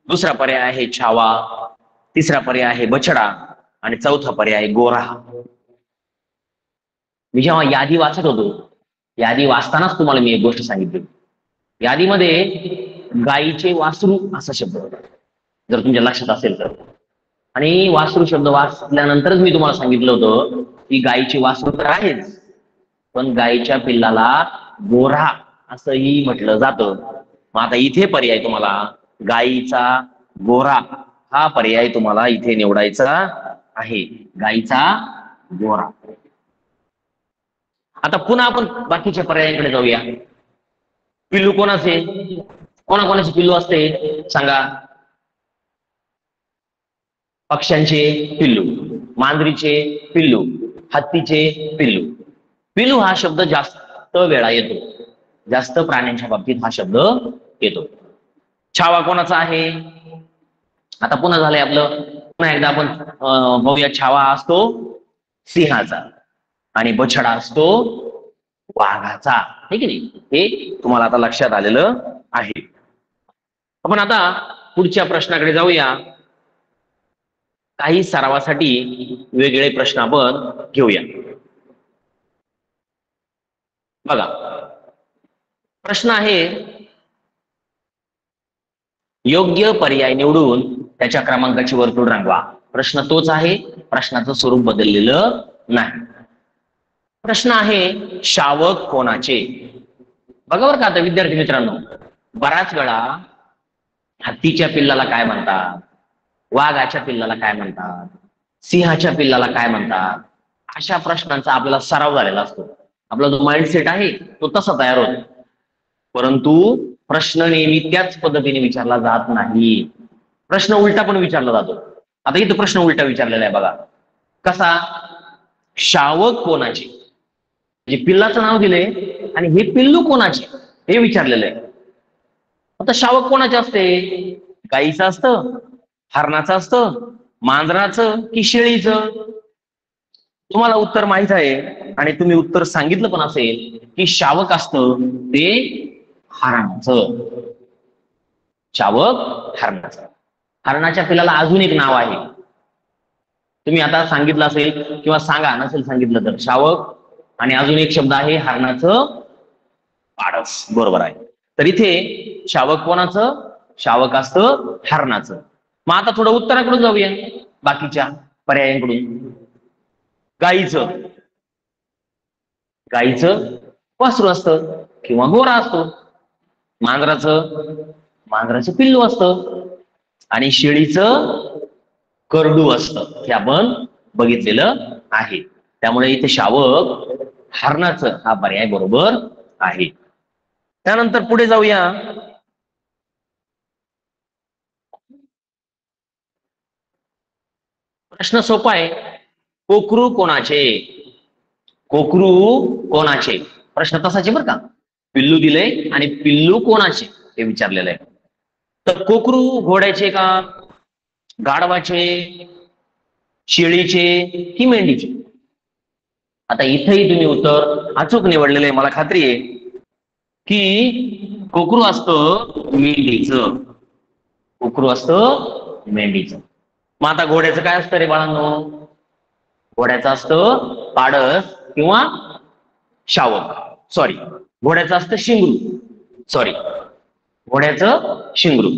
दुसरा पर्याय आहे छावा, तिसरा पर्याय आहे बछडा आणि चौथा पर्याय आहे गोरा. मी जेव्हा यादी वाचत होतो, यादी वाचतानाच तुम्हाला मी एक गोष्ट सांगितली. यादीमध्ये गाईचे वासरू असा शब्द होता, जर तुमच्या लक्षात असेल तर. आणि वासरू शब्द वाचल्यानंतरच मी तुम्हाला सांगितलं होतं की गाईचे वासरू तर आहेच, पण गाईच्या पिल्लाला गोरा असंही म्हटलं जातं. मग आता इथे पर्याय तुम्हाला गाईचा गोरा हा पर्याय तुम्हाला इथे निवडायचा आहे, गाईचा गोरा. आता पुन्हा आपण बाकीच्या पर्यायांकडे जाऊया. पिल्लू कोणाचे, कोणाकोणाचे पिल्लू असते सांगा? पक्ष्यांचे पिल्लू, मांजरीचे पिल्लू, हत्तीचे पिल्लू. पिल्लू हा शब्द जास्त वेळा येतो, जास्त प्राण्यांच्या बाबतीत हा शब्द येतो. छावा कोणाचा आहे? आता पुन्हा झालंय आपलं, पुन्हा एकदा आपण बघूया. छावा असतो सिंहाचा आणि बछडा असतो वाघाचा, हे की नाही? हे तुम्हाला आता लक्षात आलेलं आहे. आपण आता पुढच्या प्रश्नाकडे जाऊया. काही सरावासाठी वेगळे प्रश्न आपण घेऊया. बघा, प्रश्न आहे योग्य पर्याय निवडून त्याच्या क्रमांकाची वर्तुळ रंगवा. प्रश्न तोच आहे, प्रश्नाचं स्वरूप बदललेलं नाही. प्रश्न आहे शावक कोणाचे? बघा बरं का आता विद्यार्थी मित्रांनो, बराच वेळा हत्तीच्या पिल्लाला काय म्हणतात, वाघाच्या पिल्लाला काय म्हणतात, सिंहाच्या पिल्लाला काय म्हणतात, अशा प्रश्नांचा आपल्याला सराव झालेला असतो. आपला जो माइंडसेट आहे तो तसा तयार होतो. परंतु प्रश्न नेहमी त्याच पद्धतीने विचारला जात नाही, प्रश्न उलटा पण विचारला जातो. आता इथं प्रश्न उलटा विचारलेला आहे बघा. कसा? शावक कोणाचे, म्हणजे पिल्लाचं नाव दिले आणि हे पिल्लू कोणाचे हे विचारलेलं आहे. आता शावक कोणाचे असते? गाईचं असतं, हरणाचं असतं, मांजराचं की शेळीचं? तुम्हाला उत्तर माहित आहे आणि तुम्ही उत्तर सांगितलं पण असेल की शावक असतं ते हरणाचं. शावक हरणाचं. हरणाच्या पिल्लाला अजून एक नाव आहे, तुम्ही आता सांगितलं असेल किंवा सांगा नसेल सांगितलं तर. शावक आणि अजून एक शब्द आहे हरणाचं पाडस. बरोबर आहे. तर इथे शावक कोणाचं? शावक असतं हरणाचं. मग आता थोडं उत्तराकडून जाऊया, बाकीच्या पर्यायांकडून. गाईचं, गाईचं वासरू असतं किंवा गोरा असतो. मांजराचं, मांजराचं पिल्लू असतं आणि शेळीचं करडू असतं, हे आपण बघितलेलं आहे. त्यामुळे इथे शावक हरणाचं हा पर्याय बरोबर आहे. त्यानंतर पुढे जाऊया. प्रश्न सोपा आहे. कोकरू कोणाचे? कोकरू कोणाचे? प्रश्न तसाच आहे बरं का. पिल्लू दिले आणि पिल्लू कोणाचे हे विचारलेलं आहे. तर कोकरू घोड्याचे का, गाढवाचे, शेळीचे की मेंढीचे? आता इथेही तुम्ही उत्तर अचूक निवडलेलं आहे, मला खात्री आहे की कोकरू असतं मेंढीचं. कोकरू असतं मेंढीचं. मग आता घोड्याचं काय असतं रे बाळांनो? घोड्याचं असतं पाडस किंवा शावक. सॉरी, घोड्याचं असतं शिंगरू. सॉरी, घोड्याचं शिंगरू.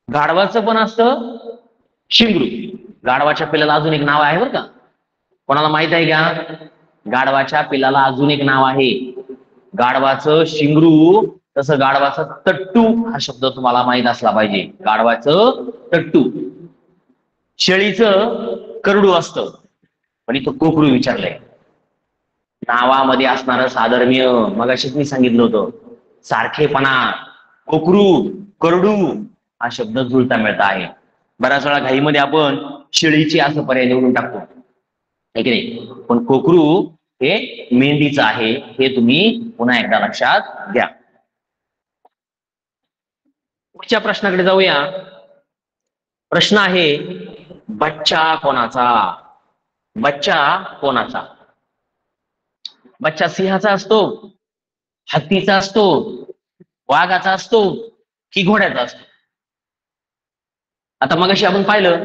गाढवाचं पण असतं शिंगरू. गाढवाच्या पिल्लाला अजून एक नाव आहे बरं का. कोणाला माहित आहे का? गाढवाच्या पिल्लाला अजून एक नाव आहे. गाढवाचं शिंगरू, तसं गाढवाचं तट्टू हा शब्द तुम्हाला माहित असला पाहिजे. गाढवाचं तट्टू. शेळीचं करडू असतं, पण इथं कोकरू विचारलंय. नावामध्ये असणारं साधर्म्य, मगाशीच मी सांगितलं होतं, सारखेपणा, कोकरू करडू हा शब्द जुळता मिळता आहे. बऱ्याच वेळा घाईमध्ये आपण शेळीची असं पर्याय निवडून टाकतो, आहे की नाही? पण कोकरू हे मेंढीचं आहे, हे तुम्ही पुन्हा एकदा लक्षात घ्या. पुढच्या प्रश्नाकडे जाऊया. प्रश्न आहे बच्चा कोणाचा? बच्चा कोणाचा? बच्चा सिंहाचा असतो, हत्तीचा असतो, वाघाचा असतो की घोड्याचा असतो? आता मगाशी आपण पाहिलं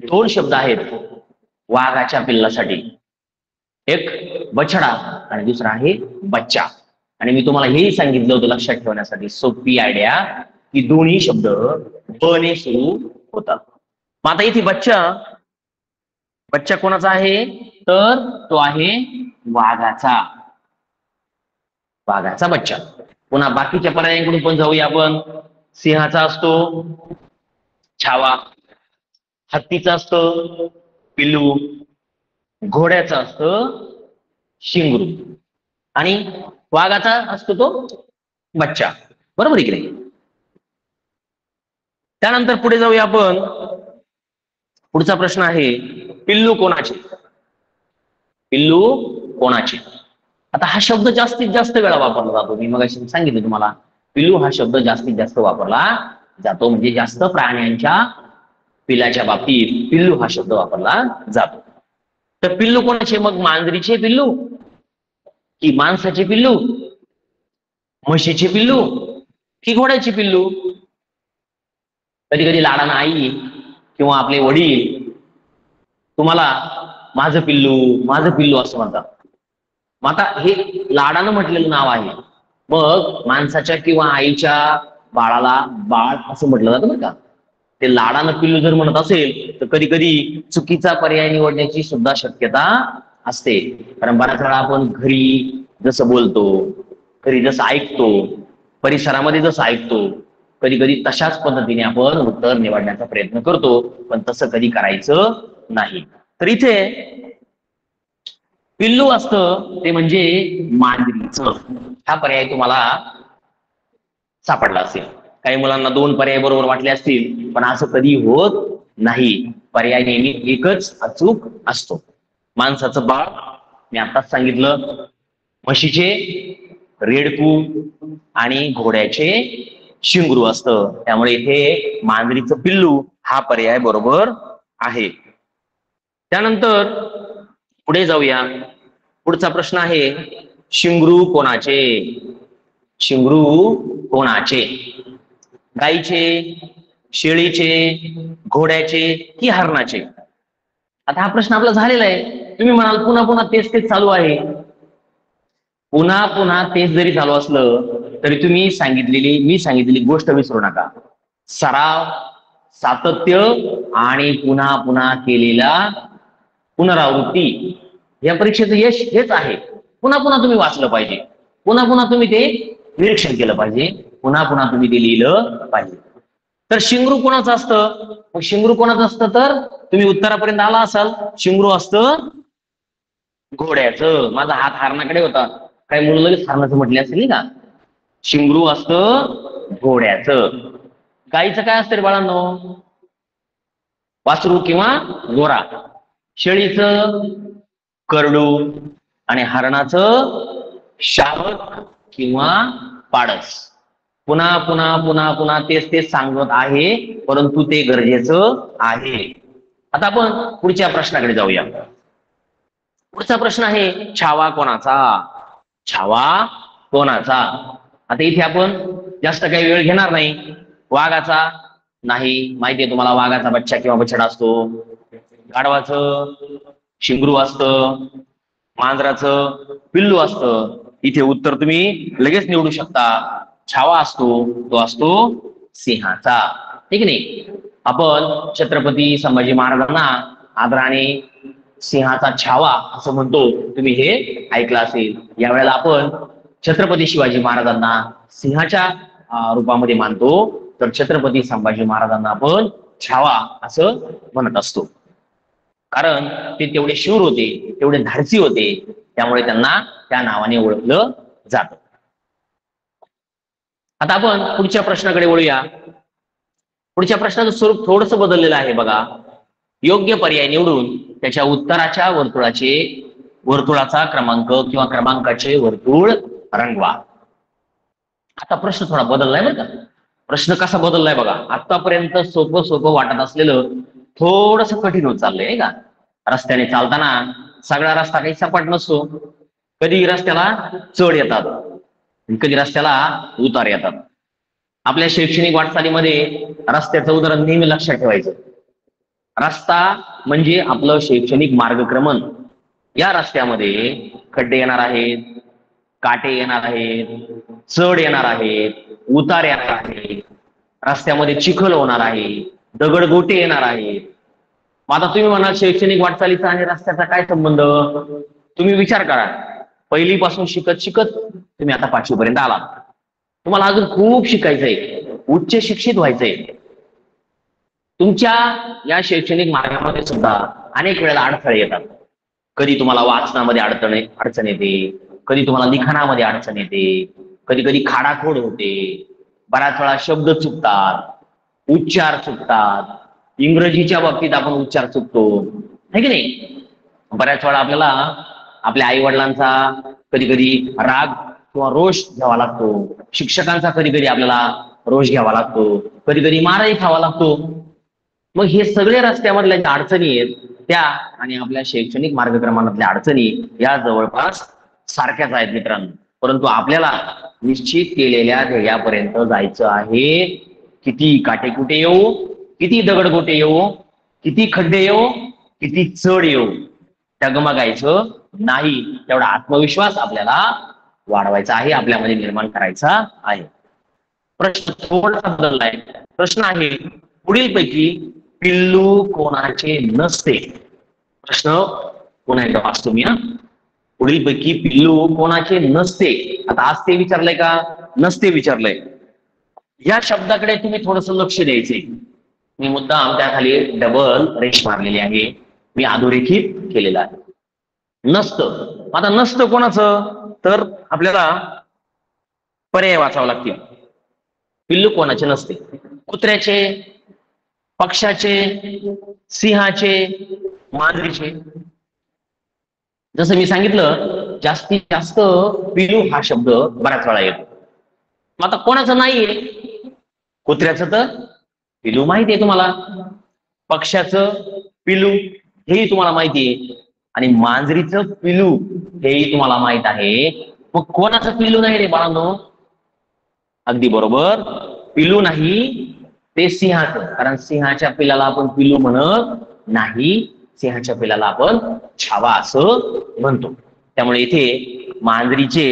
दोन शब्द आहेत वाघाच्या पिल्लासाठी, एक बछडा आणि दुसरा आहे बच्चा. आणि मी तुम्हाला हेही सांगितलं होतं लक्षात ठेवण्यासाठी, सोपी आयडिया, की दोन्ही शब्द ब ने सुरू होतात. मग आता इथे बच्चा, बच्चा कोणाचा आहे? तर तो आहे वाघाचा, वाघाचा बच्चा. पुन्हा बाकीच्या पर्यायांकडून पण जाऊया आपण. सिंहाचा असतो छावा, हत्तीचा असतं पिल्लू, घोड्याचा असतं शिंगरू आणि वाघाचा असतो तो बच्चा. बरोबर आहे की नाही? त्यानंतर पुढे जाऊया आपण. पुढचा प्रश्न आहे पिल्लू कोणाचे? पिल्लू कोणाचे? आता हा शब्द जास्तीत जास्त वेळा वापरला जातो. मी मग सांगितलं तुम्हाला, पिल्लू हा शब्द जास्तीत जास्त वापरला जातो, म्हणजे जास्त प्राण्यांच्या पिल्लाच्या बाबतीत पिल्लू हा शब्द वापरला जातो. तर पिल्लू कोणाचे? मग मांजरीचे पिल्लू की माणसाचे पिल्लू, म्हशीचे पिल्लू की घोड्याचे पिल्लू? कधी कधी लाडाना आई किंवा आपले वडील तुम्हाला माझं पिल्लू, माझं पिल्लू असं म्हणतात. मग आता हे लाडानं म्हटलेलं नाव आहे. मग माणसाच्या किंवा आईच्या बाळाला बाळ असं म्हटलं जातं बरं का. ते लाडानं पिल्लू जर म्हणत असेल तर कधी कधी चुकीचा पर्याय निवडण्याची सुद्धा शक्यता असते. कारण बऱ्याच वेळा आपण घरी जसं बोलतो, घरी जसं ऐकतो, परिसरामध्ये जसं ऐकतो, कधी कधी तशाच पद्धतीने आपण उत्तर निवडण्याचा प्रयत्न करतो, पण तसं कधी करायचं नाही. तर इथे पिल्लू असतं ते म्हणजे मांजरीचं. हा पर्याय तुम्हाला सापडला असेल. काही मुलांना दोन पर्याय बरोबर वाटले असतील, पण असं कधी होत नाही. पर्याय नेहमी एकच अचूक असतो. माणसाचं बाळ मी आताच सांगितलं, म्हशीचे रेडकू आणि घोड्याचे शिंगरू असतं. त्यामुळे इथे मांजरीचं पिल्लू हा पर्याय बरोबर आहे. त्यानंतर पुढे जाऊया. पुढचा प्रश्न आहे शिंगरू कोणाचे? शिंगरू कोणाचे? गाईचे, शेळीचे, घोड्याचे की हरणाचे? आता हा प्रश्न आपला झालेला आहे. तुम्ही म्हणाल पुन्हा पुन्हा तेच तेच चालू आहे. पुन्हा पुन्हा तेच जरी चालू असलं तरी तुम्ही मी सांगितलेली गोष्ट विसरू नका. सराव, सातत्य आणि पुन्हा पुन्हा केलेला पुनरावृत्ती या परीक्षेचं यश हेच आहे. पुन्हा पुन्हा तुम्ही वाचलं पाहिजे, पुन्हा पुन्हा तुम्ही ते निरीक्षण केलं पाहिजे, पुन्हा पुन्हा तुम्ही ते लिहिलं पाहिजे. तर शिंगरू कोणाचं असतं? मग शिंगरू कोणाचं असतं? तर तुम्ही उत्तरापर्यंत आला असाल. शिंगरू असतं घोड्याचं. माझा हात हरणाकडे होता, काही मुलं लगेच हरणाचं म्हटले असेल नाही का. शिंगरू असतं घोड्याचं. गाईचं काय असतं रे बाळांनो? वासरू किंवा गोरा. शेळीचं करडू आणि हरणाचं शावक किंवा पाडस. पुन्हा पुन्हा पुन्हा पुन्हा तेच तेच सांगत आहे, परंतु ते गरजेचं आहे. आता आपण पुढच्या प्रश्नाकडे जाऊया. पुढचा प्रश्न आहे छावा कोणाचा? छावा कोणाचा? आता इथे आपण जास्त काही वेळ घेणार नाही. वाघाचा नाही, माहितीये तुम्हाला, वाघाचा बच्चा किंवा बछडा असतो. गाढवाचं शिंगरू असतं, मांजराचं पिल्लू असतं. इथे उत्तर तुम्ही लगेच निवडू शकता. छावा असतो तो असतो सिंहाचा. ठीक नाही? आपण छत्रपती संभाजी महाराजांना आदराने सिंहाचा छावा असं म्हणतो. तुम्ही हे ऐकलं असेल. यावेळेला आपण छत्रपती शिवाजी महाराजांना सिंहाच्या रूपामध्ये मानतो, तर छत्रपती संभाजी महाराजांना आपण छावा असं म्हणत असतो. कारण ते तेवढे शूर होते, तेवढे धाडसी होते, त्यामुळे त्यांना त्या नावाने ओळखलं जातं. आता आपण पुढच्या प्रश्नाकडे वळूया. पुढच्या प्रश्नाचं स्वरूप थोडंसं बदललेलं आहे बघा. योग्य पर्याय निवडून त्याच्या उत्तराच्या वर्तुळाचा क्रमांक किंवा क्रमांकाचे वर्तुळ रंगवा. आता प्रश्न थोडा बदललाय बरं का. प्रश्न कसा बदललाय बघा. आतापर्यंत सोपं सोपं वाटत असलेलं थोडस कठीण होत चाललंय का. रस्त्याने चालताना सगळा रस्ता काही सपाट नसतो. कधी रस्त्याला चढ येतात, कधी रस्त्याला उतार येतात. आपल्या शैक्षणिक वाटचालीमध्ये रस्त्याचं उदाहरण नेहमी लक्षात ठेवायचं. रस्ता म्हणजे आपलं शैक्षणिक मार्गक्रमण. या रस्त्यामध्ये खड्डे येणार आहेत, काटे येणार आहेत, चढ येणार आहेत, उतार येणार आहेत, रस्त्यामध्ये चिखल होणार आहे, दगडगोटे येणार आहेत. मग आता तुम्ही म्हणाल शैक्षणिक वाटचालीचा आणि रस्त्याचा काय संबंध? तुम्ही विचार करा, पहिलीपासून शिकत शिकत तुम्ही आता 5वी पर्यंत आलात. तुम्हाला अजून खूप शिकायचंय, उच्च शिक्षित व्हायचंय. तुमच्या या शैक्षणिक मार्गामध्ये सुद्धा अनेक वेळेला अडथळे येतात. कधी तुम्हाला वाचनामध्ये अडचण येते, कधी तुम्हाला लिखाणामध्ये अडचण येते, कधी कधी खाडाखोड होते, बऱ्याच वेळा शब्द चुकतात, उच्चार चुकतात. इंग्रजीच्या बाबतीत आपण उच्चार चुकतो, है की नाही? बऱ्याच वेळा आपल्याला आपल्या आई वडिलांचा कधी कधी राग किंवा रोष घ्यावा लागतो, शिक्षकांचा कधी कधी आपल्याला रोष घ्यावा लागतो, कधी कधी मारही खावा लागतो. मग हे सगळे रस्त्यामधल्या ज्या अडचणी आहेत त्या आणि आपल्या शैक्षणिक मार्गक्रमणातल्या अडचणी या जवळपास सारख्याच आहेत मित्रांनो. परंतु आपल्याला निश्चित केलेल्या ध्येयापर्यंत जायचं आहे. किती काटेकुटे येऊ, किती दगडगोटे येऊ, किती खड्डे येऊ, किती चढ येऊ, डगमगायचं नाही. तेवढा आत्मविश्वास आपल्याला वाढवायचा आहे, आपल्यामध्ये निर्माण करायचा आहे. प्रश्न थोडासा बदललाय. प्रश्न आहे, पुढीलपैकी पिल्लू कोणाचे नसते? प्रश्न पुन्हा एकदा वाचतो मी. पुढीलपैकी पिल्लू कोणाचे नसते? आता आज ते विचारलंय का नसते विचारलंय? या शब्दाकडे तुम्ही थोडस लक्ष द्यायचे. मी मुद्दाम त्याखाली डबल रेष मारलेली आहे, मी अधोरेखित केलेलं आहे. नसतं. आता नसतं कोणाचं? तर आपल्याला पर्याय वाचावं लागतील. पिल्लू कोणाचे नसते? कुत्र्याचे, पक्षाचे, सिंहाचे, मांजरीचे. जसं मी सांगितलं, जास्तीत जास्त पिल्लू हा शब्द बऱ्याच वेळा येतो. मग आता कोणाचं नाहीये? कुत्र्याचं तर पिल्लू माहिती आहे तुम्हाला, पक्षाचं पिल्लू हेही तुम्हाला माहिती आहे, आणि मांजरीचं पिल्लू हेही तुम्हाला माहित आहे. मग कोणाचं पिल्लू नाही रे बाळांनो? अगदी बरोबर, पिल्लू नाही ते सिंहाचं. कारण सिंहाच्या पिल्लाला आपण पिल्लू म्हणत नाही, सिंहाच्या पिल्लाला आपण छावा असं म्हणतो. त्यामुळे इथे मांजरीचे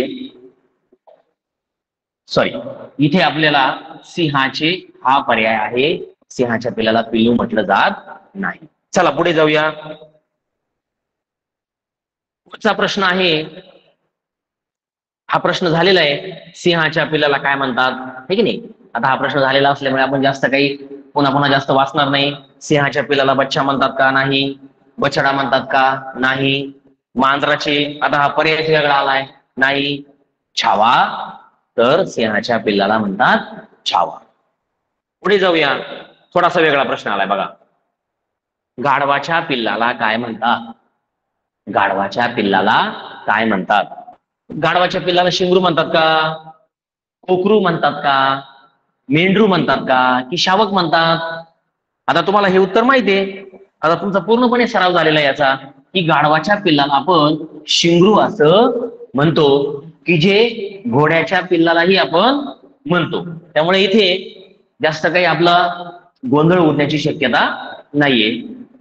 इथे आपल्याला सिंहाचे हा पर्याय आहे. सिंहाच्या पिल्लाला पिल्लू म्हटलं जात नाही. चला पुढे जाऊया. पुढचा प्रश्न आहे, हा प्रश्न झालेला आहे, सिंहाच्या पिल्लाला काय म्हणतात, हे की नाही? आता हा प्रश्न झालेला असल्यामुळे आपण जास्त काही पुन्हा पुन्हा जास्त वाचणार नाही. सिंहाच्या पिल्लाला बच्चा म्हणतात का? नाही. बछडा म्हणतात का? नाही. मांजराचे, आता हा पर्याय वेगळा आलाय, नाही. छावा, तर सिंहाच्या पिल्लाला म्हणतात छावा. पुढे जाऊया. थोडासा वेगळा प्रश्न आलाय बघा. गाढवाच्या पिल्लाला काय म्हणतात? गाढवाच्या पिल्लाला काय म्हणतात? गाढवाच्या पिल्लाला शिंगरू म्हणतात का? कोकरू म्हणतात का? मेंढरू म्हणतात का? की शावक म्हणतात? आता तुम्हाला हे उत्तर माहितीये. आता तुमचा पूर्णपणे सराव झालेला आहे याचा, की गाढवाच्या पिल्लाला आपण शिंगरू असं म्हणतो, की जे घोड्याच्या पिल्लालाही आपण म्हणतो. त्यामुळे इथे जास्त काही आपला गोंधळ उडण्याची शक्यता नाहीये.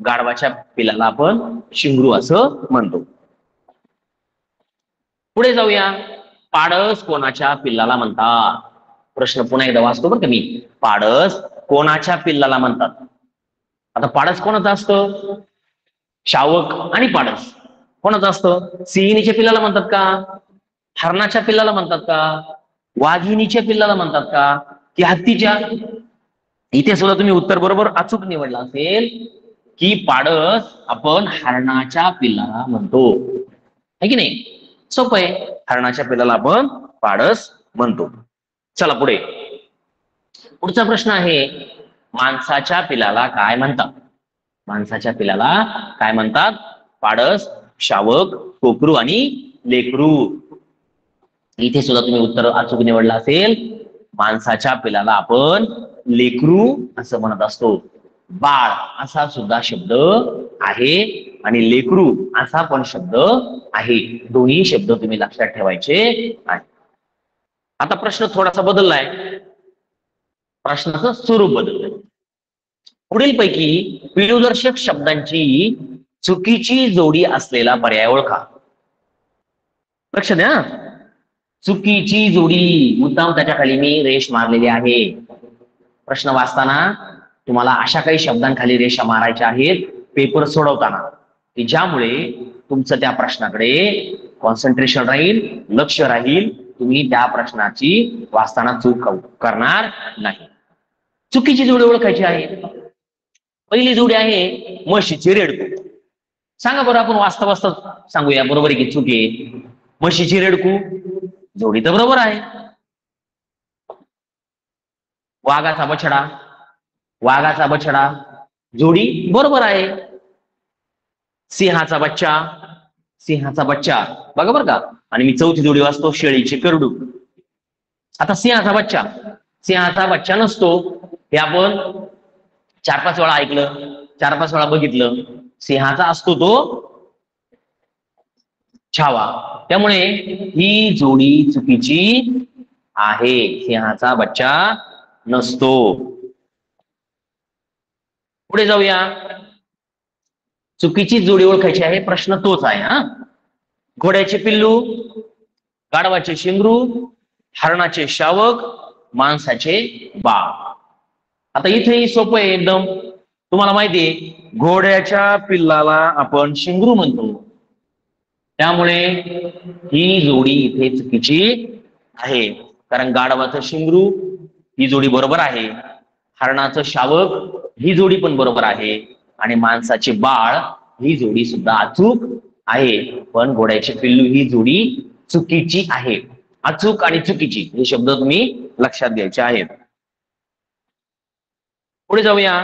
गाढवाच्या पिल्लाला आपण शिंगरू असं म्हणतो. पुढे जाऊया. पाडस कोणाच्या पिल्लाला म्हणतात? प्रश्न पुन्हा एकदा वाचतो बरं का मी. पाडस कोणाच्या पिल्लाला म्हणतात? आता पाडस कोणाचं असतं? शावक आणि पाडस कोणाचं असतं? सिंहिणीच्या पिल्लाला म्हणतात का? हरणाच्या पिल्लाला म्हणतात का? वाघिणीच्या पिल्लाला म्हणतात का? की हत्तीच्या? इथे सुद्धा तुम्ही उत्तर बरोबर अचूक निवडला असेल, की पाडस आपण हरणाच्या पिल्लाला म्हणतो, है की नाही? सोपं आहे. हरणाच्या पिल्लाला आपण पाडस म्हणतो. चला पुढे. पुढचा प्रश्न आहे, माणसाच्या पिल्लाला काय म्हणतात? माणसाच्या पिल्लाला काय म्हणतात? पाडस, शावक, कोकरू आणि लेकरू. इथे सुद्धा तुम्ही उत्तर अचूक निवडला असेल. माणसाच्या पिल्लाला आपण लेकरू असं म्हणत असतो. बाळ असा सुद्धा शब्द आहे. आणि लेकरू असा पण शब्द आहे. दोन्ही शब्द तुम्ही लक्षात ठेवायचे आहे. आता प्रश्न थोडासा बदललाय, प्रश्नाचं स्वरूप बदललंय. पुढील पैकी पिढीदर्शक शब्दांची चुकीची जोडी असलेला पर्याय ओळखा. लक्ष द्या, चुकीची जोडी, मुद्दाम त्याच्या खाली मी रेष मारलेली आहे. प्रश्न वाचताना तुम्हाला अशा काही शब्दांखाली रेषा मारायच्या आहेत पेपर सोडवताना, की ज्यामुळे तुमचं त्या प्रश्नाकडे कॉन्सन्ट्रेशन राहील, लक्ष राहील, तुम्ही त्या प्रश्नाची वाचताना चूक करणार नाही. चुकीची जोडी ओळखायची आहे. पहिली जोडी आहे म्हशीचे रेडकू. सांगा बरं, आपण वाचता वाचता सांगूया बरोबर आहे की चूक आहे? म्हशीची रेडकू जोडी तर बरोबर आहे. वाघाचा बछडा, वाघाचा बछडा जोडी बरोबर आहे. सिंहाचा बच्चा, सिंहाचा बच्चा बघा बरं का. आणि मी चौथी जोडी वाचतो, शेळीचे करडू. आता सिंहाचा बच्चा, सिंहाचा बच्चा नसतो हे आपण 4-5 वेळा ऐकलं, 4-5 वेळा बघितलं. सिंहाचा असतो तो छावा, त्यामुळे ही जोडी चुकीची आहे. सिंहाचा बच्चा नसतो. पुढे जाऊया. चुकीची जोडी ओळखायची आहे, प्रश्न तोच आहे. हा, घोड्याचे पिल्लू, गाढवाचे शिंगरू, हरणाचे शावक, माणसाचे बाळ. आता इथेही सोपं आहे एकदम. तुम्हाला माहितीये घोड्याच्या पिल्लाला आपण शिंगरू म्हणतो, त्यामुळे ही जोडी इथे चुकीची आहे. कारण गाढवाचं शिंगरू ही जोडी बरोबर आहे, हरणाचं शावक ही जोडी पण बरोबर आहे, आणि माणसाचे बाळ ही जोडी सुद्धा अचूक आहे. पण घोड्याचे पिल्लू ही जोडी चुकीची आहे. अचूक आणि चुकीची हे शब्द तुम्ही लक्षात घ्यायचे आहेत. पुढे जाऊया.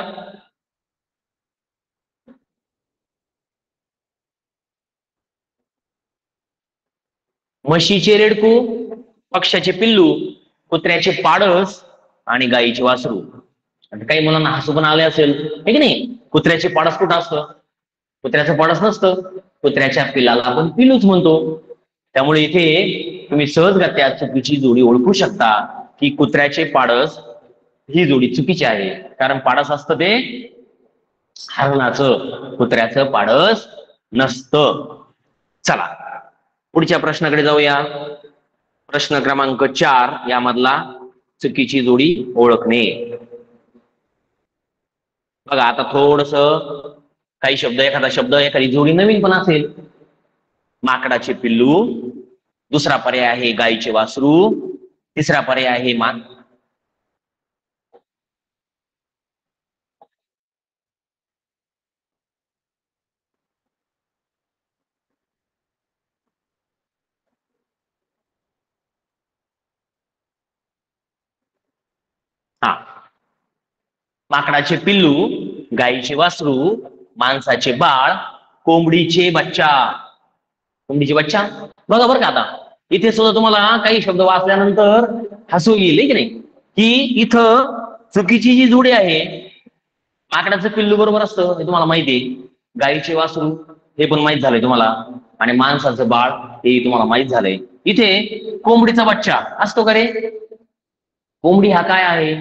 म्हशीचे रेडकू, पक्ष्याचे पिल्लू, कुत्र्याचे पाडस आणि गायीचे वासरू. आता काही मुलांना हसू पण आले असेल, हे की नाही? कुत्र्याचे पाडस कुठं असतं? कुत्र्याचं पाडस नसतं. कुत्र्याच्या पिल्लाला आपण पिल्लूच म्हणतो. त्यामुळे इथे तुम्ही सहजगत्या चुकीची जोडी ओळखू शकता की कुत्र्याचे पाडस ही जोडी चुकीची आहे. कारण पाडस असतं ते हरणाचं, कुत्र्याचं पाडस नसतं. चला पुढच्या प्रश्नाकडे जाऊया. प्रश्न क्रमांक 4 यामधला चुकीची जोडी ओळखणे. बघा, आता थोडस काही शब्द, एखादा शब्द, एखादी जोडी नवीन पण असेल. माकडाचे पिल्लू, दुसरा पर्याय आहे गायीचे वासरू, तिसरा पर्याय आहे हा, माकडाचे पिल्लू, गायीचे वासरू, माणसाचे बाळ, कोंबडीचे बच्चा. कोंबडीचे बच्चा बघा बरं का. आता इथे सुद्धा तुम्हाला काही शब्द वाचल्यानंतर हसू येईल की नाही, की इथं चुकीची जी जोडी आहे, माकडाचं पिल्लू बरोबर असतं हे तुम्हाला माहिती आहे, गायीचे वासरू हे पण माहित झालंय तुम्हाला, आणि माणसाचं बाळ हे तुम्हाला माहित झालंय. इथे कोंबडीचा बच्चा असतो का रे? कोंबडी हा काय आहे?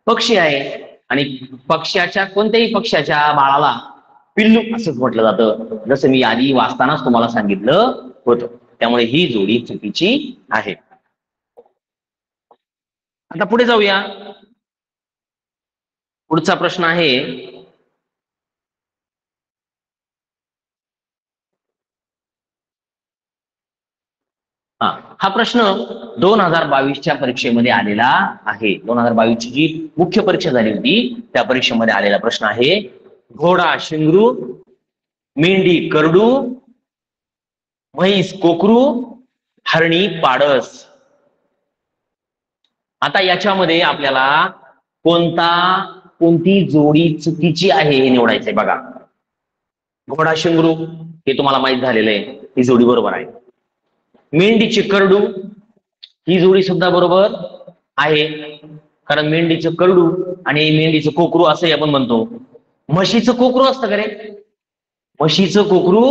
पक्षी आहे, आणि पक्ष्याच्या, कोणत्याही पक्ष्याच्या बाळाला पिल्लू असंच म्हटलं जातं, जसं मी आधी वाचतानाच तुम्हाला सांगितलं होतं. त्यामुळे ही जोडी चुकीची आहे. आता पुढे जाऊया. पुढचा प्रश्न आहे हा प्रश्न 2022च्या परीक्षेमध्ये आलेला आहे. 2022ची जी मुख्य परीक्षा झाली होती त्या परीक्षेमध्ये आलेला प्रश्न आहे. घोडा शिंगरू, मेंढी करडू, म्हैस कोकरू, हरणी पाडस. आता याच्यामध्ये आपल्याला कोणती जोडी चुकीची आहे हे निवडायचंय. बघा, घोडा शिंगरू हे तुम्हाला माहित झालेलं आहे, ही जोडी बरोबर आहे. मेंढीचे करडू ही जोडी सुद्धा बरोबर आहे, कारण मेंढीचं करडू आणि मेंढीचं कोकरू असंही आपण म्हणतो. म्हशीचं कोकरू असतं का रे? म्हशीचं कोकरू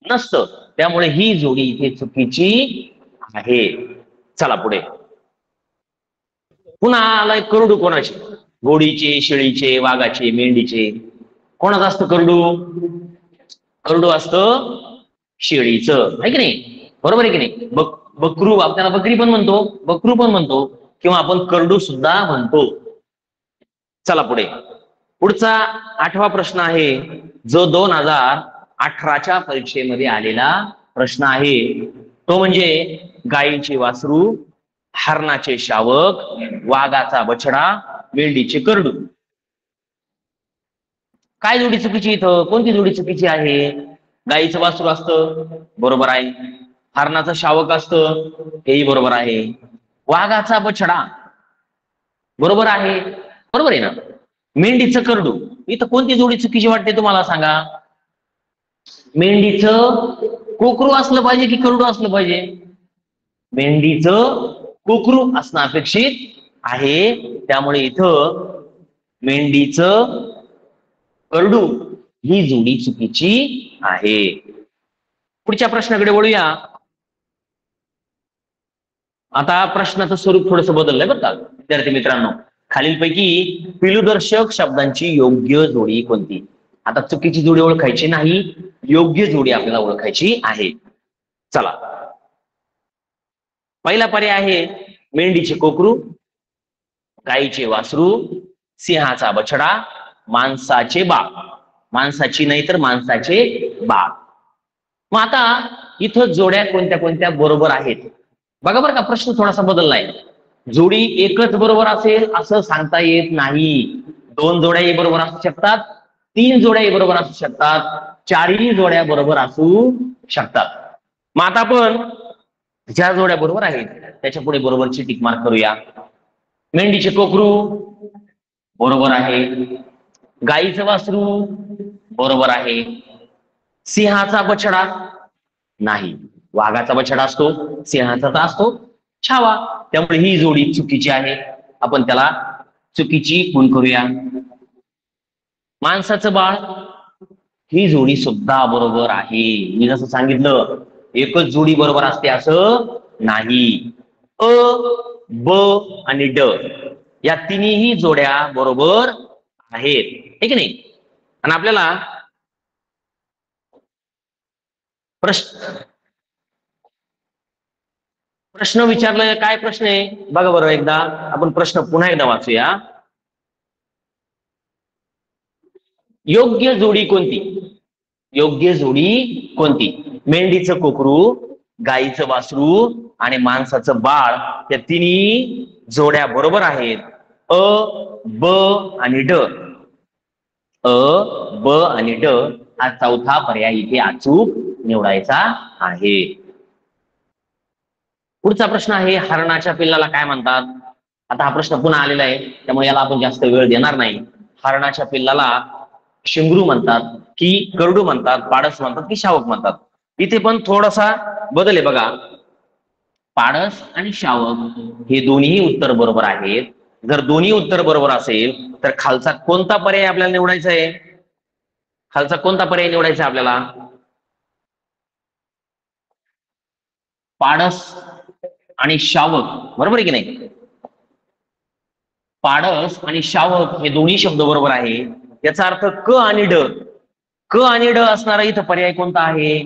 नसतं, त्यामुळे ही जोडी इथे चुकीची आहे. चला पुढे. पुन्हा आलाय करडू कोणाचे? घोडीचे, शेळीचे, वाघाचे, मेंढीचे. कोणाचं असतं करडू? करडू असतं शेळीचं, आहे की नाही? बरोबर आहे की नाही? बकरू, आपल्याला बकरी पण म्हणतो, बकरू पण म्हणतो, किंवा आपण करडू सुद्धा म्हणतो. चला पुढे. पुढचा 8वा प्रश्न आहे, जो 2018च्या परीक्षेमध्ये आलेला प्रश्न आहे. तो म्हणजे गायीचे वासरू, हरणाचे शावक, वाघाचा बछडा, मेंढीचे करडू. काय जोडी चुकीची इथं? कोणती जोडी चुकीची आहे? गायीचं वासरू असतं, बरोबर आहे. हरणाचं शावक असतं, हेही बरोबर आहे. वाघाचा बछडा बरोबर आहे, बरोबर आहे ना. मेंढीचं करडू, इथं कोणती जोडी चुकीची वाटते तुम्हाला सांगा? मेंढीचं कोकरू असलं पाहिजे की करडू असलं पाहिजे? मेंढीचं कोकरू असणं अपेक्षित आहे, त्यामुळे इथं मेंढीचं करडू ही जोडी चुकीची आहे. पुढच्या प्रश्नाकडे वळूया. आता प्रश्नाचं स्वरूप थोडंसं बदललंय बरं का विद्यार्थी मित्रांनो. खालीलपैकी पिलूदर्शक शब्दांची योग्य जोडी कोणती? आता चुकीची जोडी ओळखायची नाही, योग्य जोडी आपल्याला ओळखायची आहे. चला, पहिला पर्याय आहे मेंढीचे कोकरू, गाईचे वासरू, सिंहाचा बछडा, माणसाचे बाळ. माणसाची नाही तर माणसाचे बाळ. मग आता इथं जोड्या कोणत्या कोणत्या बरोबर आहेत बघा बरं का. प्रश्न थोडासा बदललाय. जोडी एकच बरोबर असेल असं सांगता येत नाही. 2 जोड्याही बरोबर असू शकतात, 3 जोड्याही बरोबर असू शकतात, 4ही जोड्या बरोबर असू शकतात. मग आता आपण ज्या जोड्या बरोबर आहेत त्याच्या पुढे बरोबरची टिक मार्क करूया. मेंढीचे कोकरू बरोबर आहे, गाईचं वासरू बरोबर आहे, सिंहाचा बछडा नाही. वाघाचा बछडा असतो, सिंहाचा तर असतो छावा, त्यामुळे ही जोडी चुकीची आहे. आपण त्याला चुकीची खूण करूया. माणसाचं बाळ ही जोडी सुद्धा बरोबर आहे. मी जसं सांगितलं एकच जोडी बरोबर असते असं नाही. अ, ब आणि ड या तिन्ही जोड्या बरोबर आहेत, हे की नाही? आणि आपल्याला प्रश्न विचारलाय. काय प्रश्न आहे बघा बरं एकदा. आपण प्रश्न पुन्हा एकदा वाचूया. योग्य जोडी कोणती? योग्य जोडी कोणती? मेंढीचं कोकरू, गाईचं वासरू आणि माणसाचं बाळ या तिन्ही जोड्या बरोबर आहेत. अ, ब आणि ड. अ, ब आणि ड हा चौथा पर्याय इथे अचूक निवडायचा आहे. पुढचा प्रश्न आहे, हरणाच्या पिल्लाला काय म्हणतात? आता हा प्रश्न पुन्हा आलेला आहे, त्यामुळे याला आपण जास्त वेळ देणार नाही. हरणाच्या पिल्लाला शिंगरू म्हणतात की करडू म्हणतात, पाडस म्हणतात की शावक म्हणतात? इथे पण थोडासा बदल आहे बघा. पाडस आणि शावक हे दोन्ही उत्तर बरोबर आहेत. जर दोन्ही उत्तर बरोबर असेल तर खालचा कोणता पर्याय आपल्याला निवडायचा आहे? खालचा कोणता पर्याय निवडायचा आपल्याला? पाडस आणि शावक, बरोबर आहे की नाही? पाडस आणि शावक हे दोन्ही शब्द बरोबर आहे. याचा अर्थ क आणि ड. क आणि ड असणारा इथं पर्याय कोणता आहे?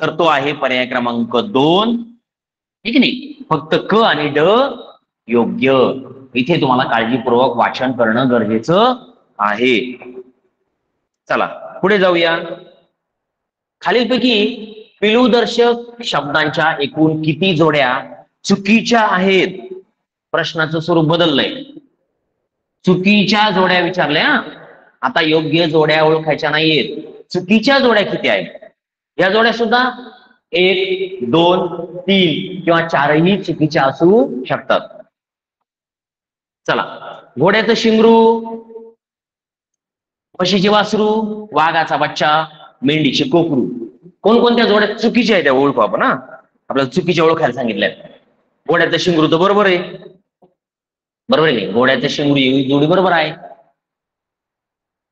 तर तो आहे पर्याय क्रमांक 2, ठीक नाही? फक्त क आणि ड योग्य. इथे तुम्हाला काळजीपूर्वक वाचन करणं गरजेचं आहे. चला पुढे जाऊया. खालीलपैकी पिलूदर्शक शब्दांच्या एकूण किती जोड्या चुकीच्या आहेत? प्रश्नाचं स्वरूप बदललंय. चुकीच्या जोड्या विचारल्या. आता योग्य जोड्या ओळखायच्या नाहीयेत, चुकीच्या जोड्या किती आहेत? या जोड्या सुद्धा 1, 2, 3 किंवा 4ही चुकीच्या असू शकतात. चला, घोड्याचं शिंगरू, म्हशीचे वासरू, वाघाचा बच्चा, मेंढीचे कोकरू, कोणकोणत्या जोड्या चुकीच्या आहेत त्या ओळखू आपण. आपल्याला चुकीच्या ओळखायला सांगितल्या. घोड्याचं शिंगरू तर बरोबर आहे, बरोबर आहे. घोड्याचं शिंगरू ही जोडी बरोबर आहे.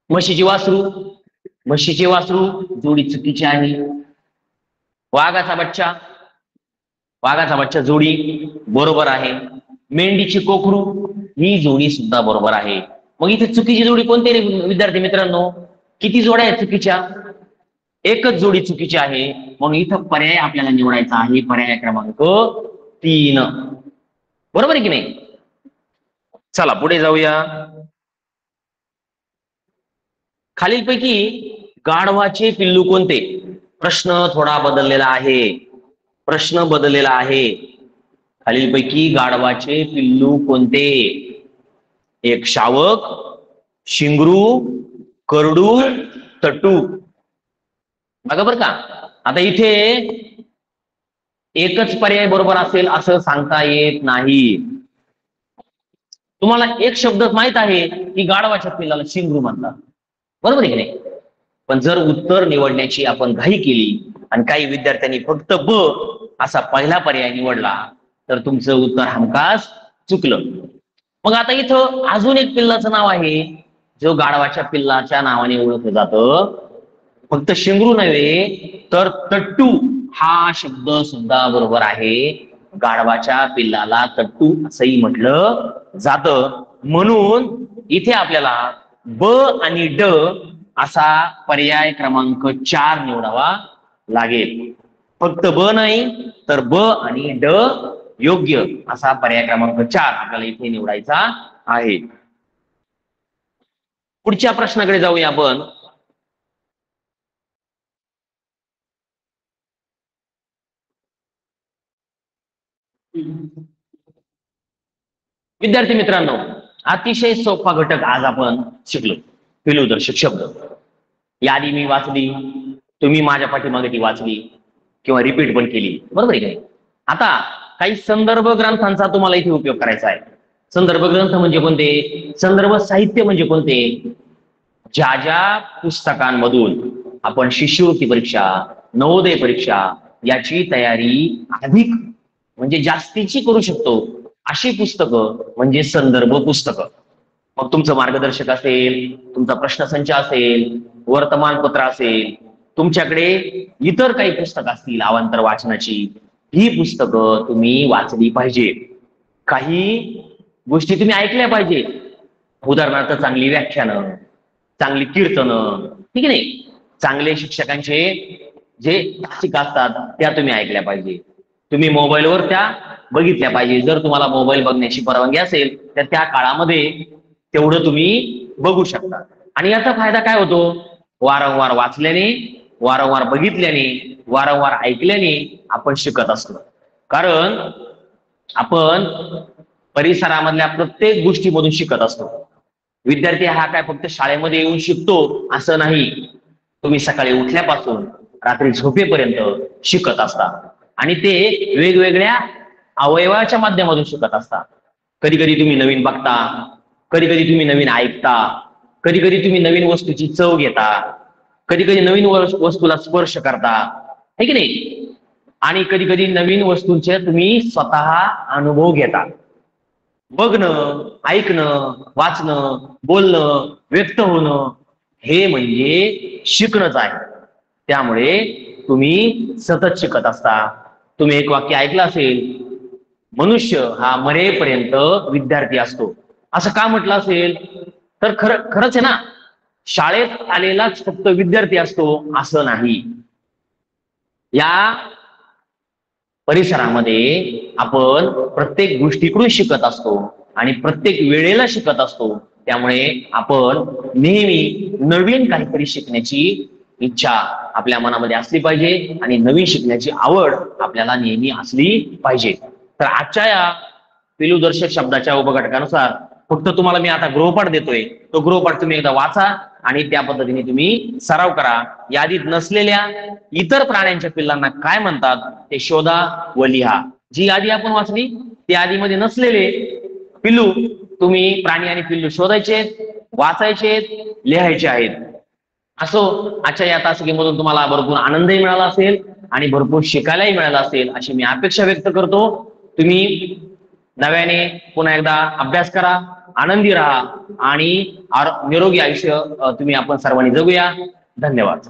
म्हशीची वासरू म्हशीचे वासरू जोडी चुकीची आहे. वाघाचा बच्चा, वाघाचा बच्चा जोडी बरोबर आहे. मेंढीची कोकरू ही जोडी सुद्धा बरोबर आहे. मग इथे चुकीची जोडी कोणती रे विद्यार्थी मित्रांनो? किती जोड्या आहेत चुकीच्या? एकच जोडी चुकीची आहे. म्हणून इथं पर्याय आपल्याला निवडायचा आहे, पर्याय क्रमांक 3. बरोबर आहे की नाही? चला पुढे जाऊया. खालीलपैकी गाढवाचे पिल्लू कोणते? प्रश्न थोडा बदललेला आहे. प्रश्न बदललेला आहे. खालीलपैकी गाढवाचे पिल्लू कोणते? एक शावक, शिंगरू, करडू, तट्टू. बघा बर का, आता इथे एकच पर्याय बरोबर असेल असं सांगता येत नाही. तुम्हाला एक शब्द माहित आहे की गाढवाच्या पिल्लाला शिंगरू म्हणतात, बरोबर आहे की नाही? पण जर उत्तर निवडण्याची आपण घाई केली आणि काही विद्यार्थ्यांनी फक्त ब असा पहिला पर्याय निवडला तर तुमचं उत्तर हमखास चुकलं. मग आता इथं अजून एक पिल्लाचं नाव आहे जो गाढवाच्या पिल्लाच्या नावाने ओळखलं जातं. फक्त शिंगरू नव्हे तर तट्टू हा शब्द सुद्धा बरोबर आहे. गाढवाच्या पिल्लाला तट्टू असंही म्हटलं जातं. म्हणून इथे आपल्याला ब आणि ड असा पर्याय क्रमांक 4 निवडावा लागेल. फक्त ब नाही तर ब आणि ड योग्य असा पर्याय क्रमांक 4 आपल्याला इथे निवडायचा आहे. पुढच्या प्रश्नाकडे जाऊया आपण. विद्यार्थी मित्रांनो, अतिशय सोपा घटक आज आपण शिकलो, पिलूदर्शक शब्द. यादी मी वाचली, तुम्ही माझ्या पाठीमागे ती वाचली किंवा रिपीट पण केली, बरोबर आहे का? आता काही संदर्भ ग्रंथांचा तुम्हाला इथे उपयोग करायचा आहे. संदर्भ ग्रंथ म्हणजे कोणते? संदर्भ साहित्य म्हणजे कोणते? ज्या ज्या पुस्तकांमधून आपण शिष्यवृत्ती परीक्षा, नवोदय परीक्षा याची तयारी अधिक म्हणजे जास्तीची करू शकतो अशी पुस्तकं म्हणजे संदर्भ पुस्तकं. मग तुमचं मार्गदर्शक असेल, तुमचा प्रश्नसंच असेल, वर्तमानपत्र असेल, तुमच्याकडे इतर काही पुस्तकं असतील अवांतर वाचनाची, ही पुस्तकं तुम्ही वाचली पाहिजे. काही गोष्टी तुम्ही ऐकल्या पाहिजे. उदाहरणार्थ चांगली व्याख्यानं, चांगली कीर्तनं, ठीक आहे नाही, चांगले शिक्षकांचे जे तासिका असतात त्या तुम्ही ऐकल्या पाहिजे. तुम्ही मोबाईलवर त्या बघितल्या पाहिजे. जर तुम्हाला मोबाईल बघण्याची परवानगी असेल तर त्या काळामध्ये तेवढं तुम्ही बघू शकता. आणि याचा फायदा काय होतो? वारंवार वाचल्याने, वारंवार बघितल्याने, वारंवार ऐकल्याने आपण शिकत असतो. कारण आपण परिसरामधल्या प्रत्येक गोष्टीमधून शिकत असतो. विद्यार्थी हा काय फक्त शाळेमध्ये येऊन शिकतो असं नाही. तुम्ही सकाळी उठल्यापासून रात्री झोपेपर्यंत शिकत असता आणि ते वेगवेगळ्या अवयवाच्या माध्यमातून शिकत असता. कधी कधी तुम्ही नवीन बघता, कधी कधी तुम्ही नवीन ऐकता, कधी कधी तुम्ही नवीन वस्तूची चव घेता, कधी कधी नवीन वस्तूला स्पर्श करता, है की नाही? आणि कधी कधी नवीन वस्तूंचे तुम्ही स्वतः अनुभव घेता. बघणं, ऐकणं, वाचणं, बोलणं, व्यक्त होणं हे म्हणजे शिकणंच आहे. त्यामुळे तुम्ही सतत शिकत असता. तुम्ही एक वाक्य ऐकलं असेल, मनुष्य हा मरेपर्यंत विद्यार्थी असतो, असं का म्हटलं असेल? तर खरंच आहे ना, शाळेत आलेलाच फक्त विद्यार्थी असतो असं नाही. या परिसरामध्ये आपण प्रत्येक गोष्टीकडून शिकत असतो आणि प्रत्येक वेळेला शिकत असतो. त्यामुळे आपण नेहमी नवीन काहीतरी शिकण्याची इच्छा आपल्या मनामध्ये असली पाहिजे आणि नवीन शिकण्याची आवड आपल्याला नेहमी असली पाहिजे. तर आजच्या या पिलूदर्शक शब्दाच्या उपघटकानुसार फक्त तुम्हाला मी आता गृहपाठ देतोय, तो गृहपाठ तुम्ही एकदा वाचा आणि त्या पद्धतीने तुम्ही सराव करा. यादीत नसलेल्या इतर प्राण्यांच्या पिल्लांना काय म्हणतात ते शोधा व लिहा. जी यादी आपण वाचली त्या यादीमध्ये नसलेले पिल्लू तुम्ही प्राणी आणि पिल्लू शोधायचे, वाचायचे, लिहायचे आहेत. असो, आजच्या या तासिकेमधून तुम्हाला भरपूर आनंदही मिळाला असेल आणि भरपूर शिकायलाही मिळालं असेल अशी मी अपेक्षा व्यक्त करतो. तुम्ही नव्याने पुन्हा एकदा अभ्यास करा, आनंदी राहा आणि निरोगी आयुष्य तुम्ही आपण सर्वांनी जगूया. धन्यवाद.